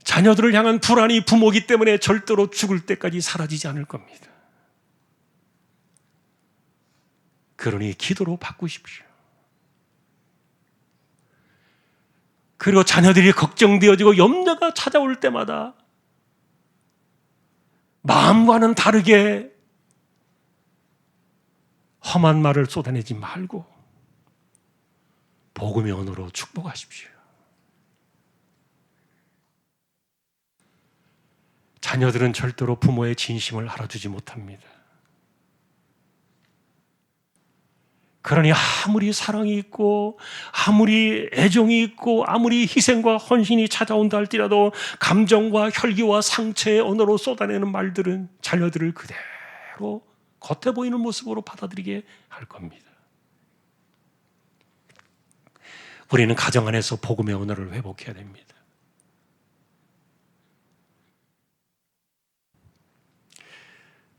A: 자녀들을 향한 불안이 부모이기 때문에 절대로 죽을 때까지 사라지지 않을 겁니다. 그러니 기도로 바꾸십시오. 그리고 자녀들이 걱정되어지고 염려가 찾아올 때마다 마음과는 다르게 험한 말을 쏟아내지 말고 복음의 언어로 축복하십시오. 자녀들은 절대로 부모의 진심을 알아주지 못합니다. 그러니 아무리 사랑이 있고 아무리 애정이 있고 아무리 희생과 헌신이 찾아온다 할지라도 감정과 혈기와 상처의 언어로 쏟아내는 말들은 자녀들을 그대로 겉에 보이는 모습으로 받아들이게 할 겁니다. 우리는 가정 안에서 복음의 언어를 회복해야 됩니다.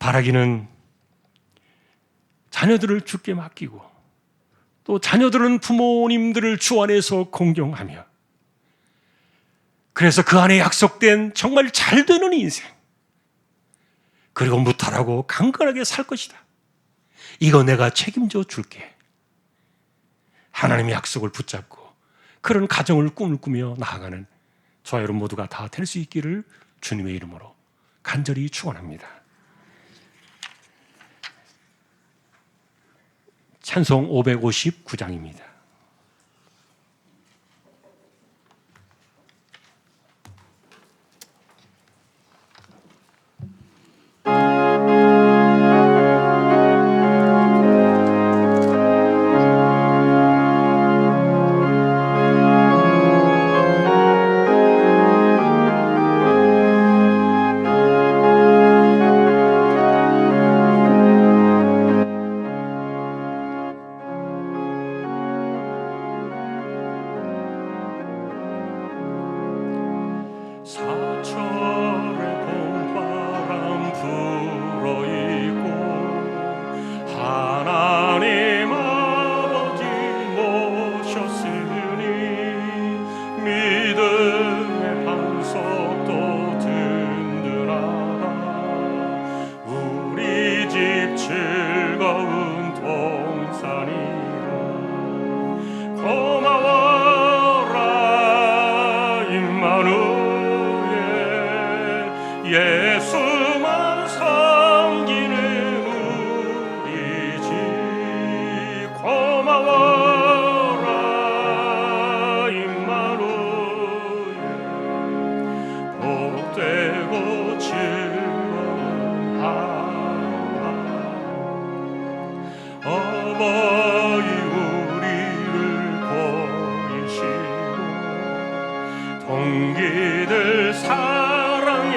A: 바라기는 자녀들을 주께 맡기고 또 자녀들은 부모님들을 주 안에서 공경하며, 그래서 그 안에 약속된 정말 잘 되는 인생, 그리고 무탈하고 강건하게 살 것이다. 이거 내가 책임져 줄게. 하나님의 약속을 붙잡고 그런 가정을 꿈을 꾸며 나아가는 저와 여러분 모두가 다 될 수 있기를 주님의 이름으로 간절히 축원합니다. 찬송 559장입니다. 어버이 우리를 보이시고 동기들 사랑에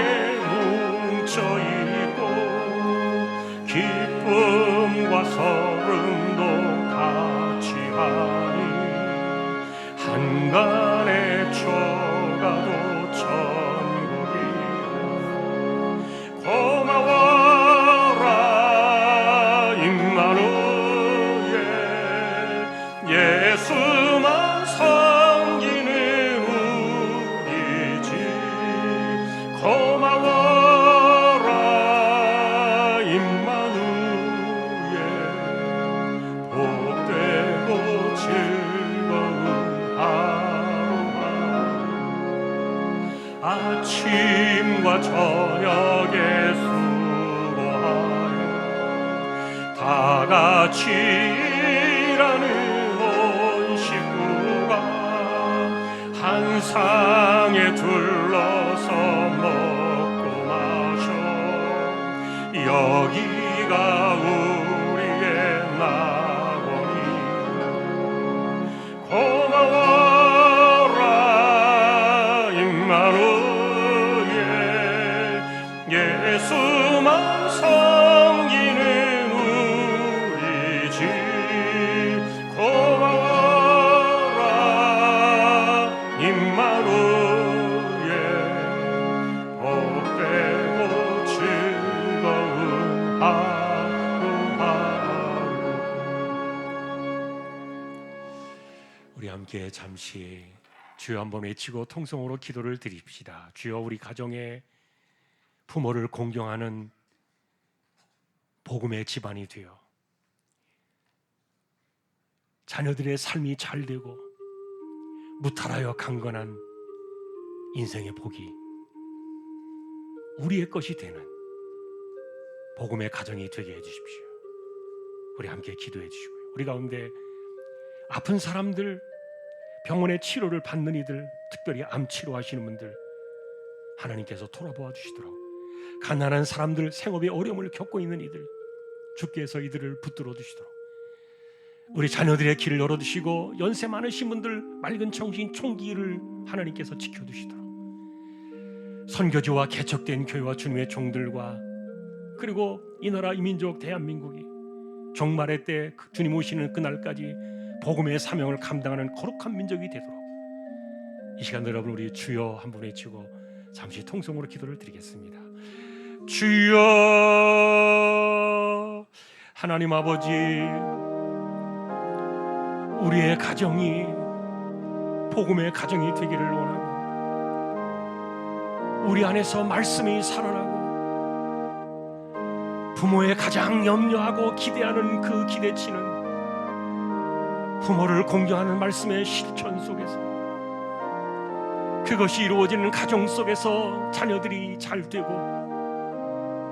A: 뭉쳐있고 기쁨과 서름도 같이 하니 한간의 초가도 천국이라 고마워라 임마누엘 예수만 섬기는 우리 집 고마워라 임마누엘 복되고 즐거운 하루하루 아침과 저녁에 수고하여 다 같이 일하는 온 식구가 한 상에 둘러서 먹고 마셔 여기가 우리의 낙원이 고마워라 임마누엘 예수만 섬기는 우리 집 고마워라 임마누엘 복되고 즐거운 하루하루. 우리 함께 잠시 주여 한번 외치고 통성으로 기도를 드립시다. 주여 우리 가정에 부모를 공경하는 복음의 집안이 되어 자녀들의 삶이 잘 되고 무탈하여 강건한 인생의 복이 우리의 것이 되는 복음의 가정이 되게 해주십시오. 우리 함께 기도해 주시고요. 우리 가운데 아픈 사람들, 병원의 치료를 받는 이들, 특별히 암 치료하시는 분들 하나님께서 돌아보아 주시도록, 가난한 사람들, 생업의 어려움을 겪고 있는 이들 주께서 이들을 붙들어 주시도록, 우리 자녀들의 길을 열어주시고 연세 많으신 분들 맑은 정신 총기를 하나님께서 지켜주시도록, 선교지와 개척된 교회와 주님의 종들과 그리고 이 나라 이 민족 대한민국이 종말의 때 주님 오시는 그날까지 복음의 사명을 감당하는 거룩한 민족이 되도록 이 시간 여러분 우리 주여 한 번 외치고 잠시 통성으로 기도를 드리겠습니다. 주여 하나님 아버지, 우리의 가정이 복음의 가정이 되기를 원하고 우리 안에서 말씀이 살아나고 부모의 가장 염려하고 기대하는 그 기대치는 부모를 공경하는 말씀의 실천 속에서 그것이 이루어지는 가정 속에서 자녀들이 잘 되고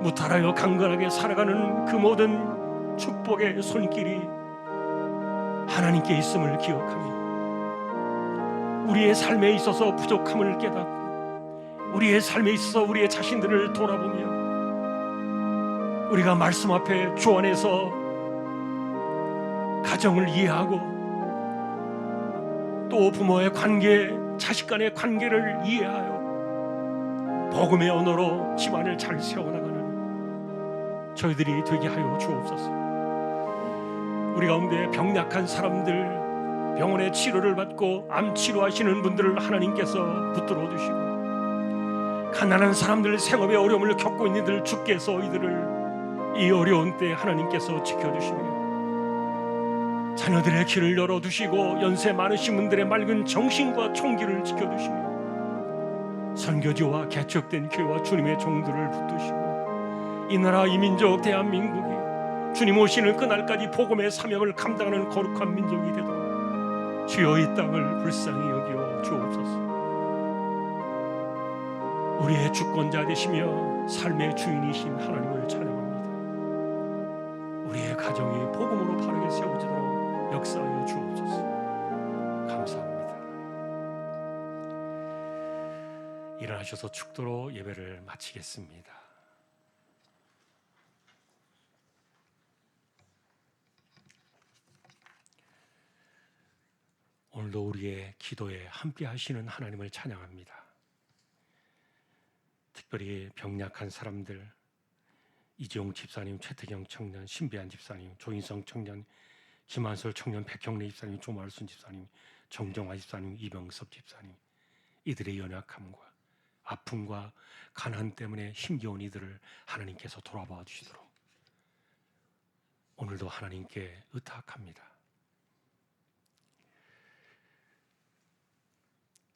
A: 무탈하여 강건하게 살아가는 그 모든 축복의 손길이 하나님께 있음을 기억하며 우리의 삶에 있어서 부족함을 깨닫고 우리의 삶에 있어서 우리의 자신들을 돌아보며 우리가 말씀 앞에 주 안에서 가정을 이해하고 또 부모의 관계, 자식 간의 관계를 이해하여 복음의 언어로 집안을 잘 세워나가는 저희들이 되게 하여 주옵소서. 우리 가운데 병약한 사람들, 병원의 치료를 받고 암 치료하시는 분들을 하나님께서 붙들어 주시고 가난한 사람들, 생업의 어려움을 겪고 있는 이들 주께서 이들을 이 어려운 때 하나님께서 지켜주시며 자녀들의 길을 열어두시고 연세 많으신 분들의 맑은 정신과 총기를 지켜주시며 선교지와 개척된 교회와 주님의 종들을 붙드시고 이 나라 이 민족 대한민국이 주님 오시는 그날까지 복음의 사명을 감당하는 거룩한 민족이 되도록 주여 이 땅을 불쌍히 여기어 주옵소서. 우리의 주권자 되시며 삶의 주인이신 하나님을 찬양합니다. 우리의 가정이 복음으로 바르게 세워지도록 역사하여 주옵소서. 감사합니다. 일어나셔서 축도로 예배를 마치겠습니다. 오늘도 우리의 기도에 함께 하시는 하나님을 찬양합니다. 특별히 병약한 사람들, 이재용 집사님, 최태경 청년, 신비한 집사님, 조인성 청년, 김한솔 청년, 백형래 집사님, 조말순 집사님, 정정화 집사님, 이병섭 집사님, 이들의 연약함과 아픔과 가난 때문에 힘겨운 이들을 하나님께서 돌아봐 주시도록 오늘도 하나님께 의탁합니다.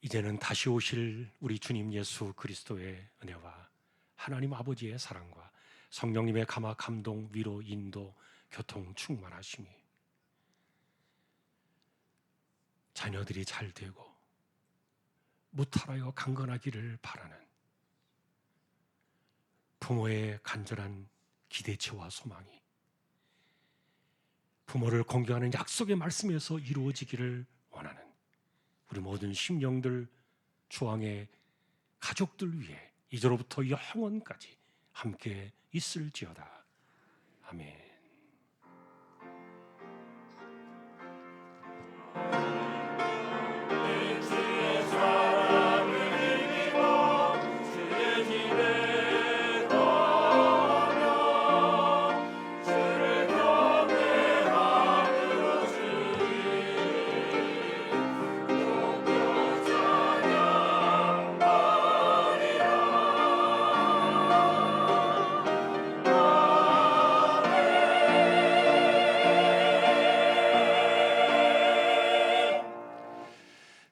A: 이제는 다시 오실 우리 주님 예수 그리스도의 은혜와 하나님 아버지의 사랑과 성령님의 감화, 감동, 위로, 인도, 교통 충만하심이 자녀들이 잘 되고 무탈하여 강건하기를 바라는 부모의 간절한 기대치와 소망이 부모를 공경하는 약속의 말씀에서 이루어지기를 원하는 우리 모든 심령들, 주왕의 가족들 위해 이제로부터 영원까지 함께 있을지어다. 아멘.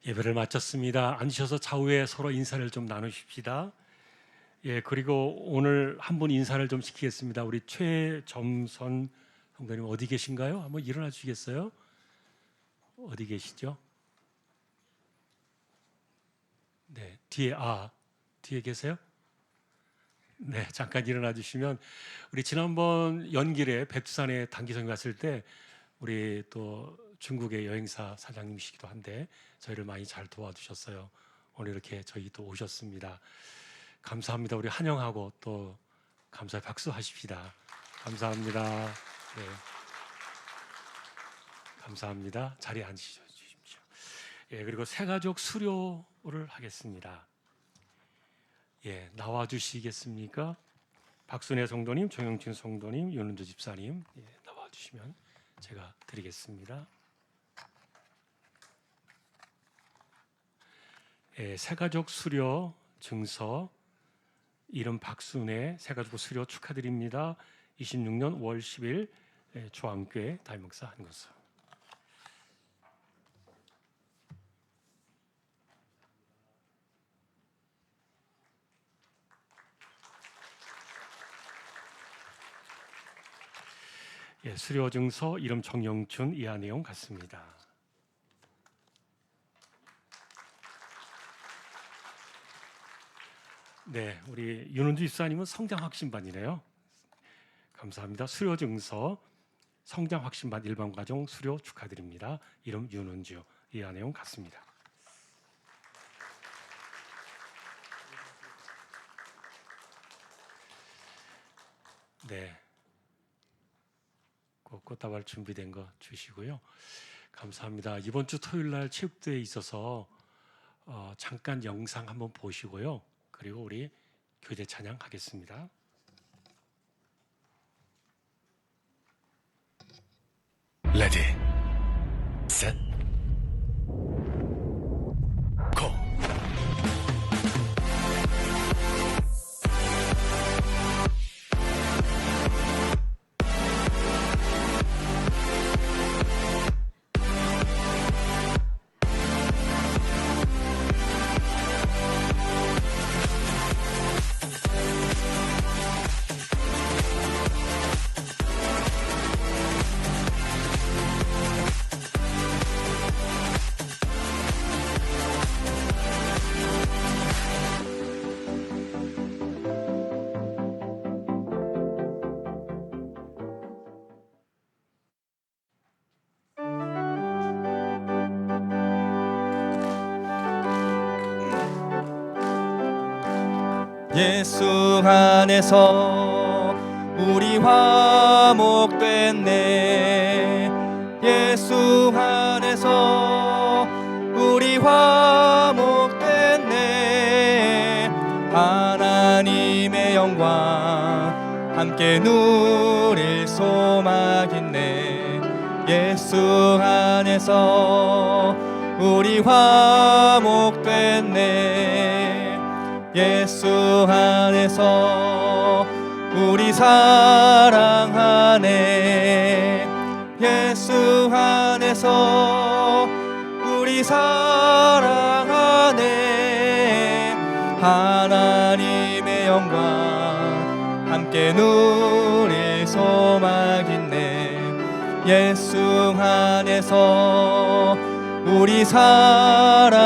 A: 예배를 마쳤습니다. 앉으셔서 좌우에 서로 인사를 좀 나누십시다. 예, 그리고 오늘 한 분 인사를 좀 시키겠습니다. 우리 최점선 성도님 어디 계신가요? 한번 일어나 주시겠어요? 어디 계시죠? 네, 뒤에 계세요? 네, 잠깐 일어나 주시면 우리 지난번 연길에 백두산에 단기성에 갔을 때 우리 또 중국의 여행사 사장님이시기도 한데 저희를 많이 잘 도와주셨어요. 오늘 이렇게 저희 또 오셨습니다. 감사합니다. 우리 환영하고 또 감사의 박수 하십시다. 감사합니다. 네. 감사합니다. 자리에 앉으십시오. 예, 그리고 새가족 수료를 하겠습니다. 예, 나와 주시겠습니까? 박순애 성도님, 정영진 성도님, 윤은주 집사님, 예, 나와 주시면 제가 드리겠습니다. 예, 새가족 수료 증서 이름 박순애 새가족 수료 축하드립니다. 26년 5월 10일 조항교회 담임목사 한 것을. 예, 수료 증서 이름 정영춘 이하 내용 같습니다. 네, 우리 윤은주 집사님은 성장확신반이네요. 감사합니다. 수료 증서 성장확신반 일반과정 수료 축하드립니다. 이름 윤은주 이하 내용 같습니다. 네, 꽃다발 준비된 거 주시고요. 감사합니다. 이번 주 토요일 날 체육대회에 있어서 잠깐 영상 한번 보시고요. 그리고 우리 교대 찬양 하겠습니다.
C: 레디, 셋, 고!
D: 예수 안에서 우리 화목됐네. 예수 안에서 함께 누릴 소망 있네. 예수 안에서 우리 화목됐네. 예수 안에서 우리 사랑하네. 예수 안에서 우리 사랑하네. 하나님의 영광 함께 누릴 소망 있네. 예수 안에서 우리 사랑하네.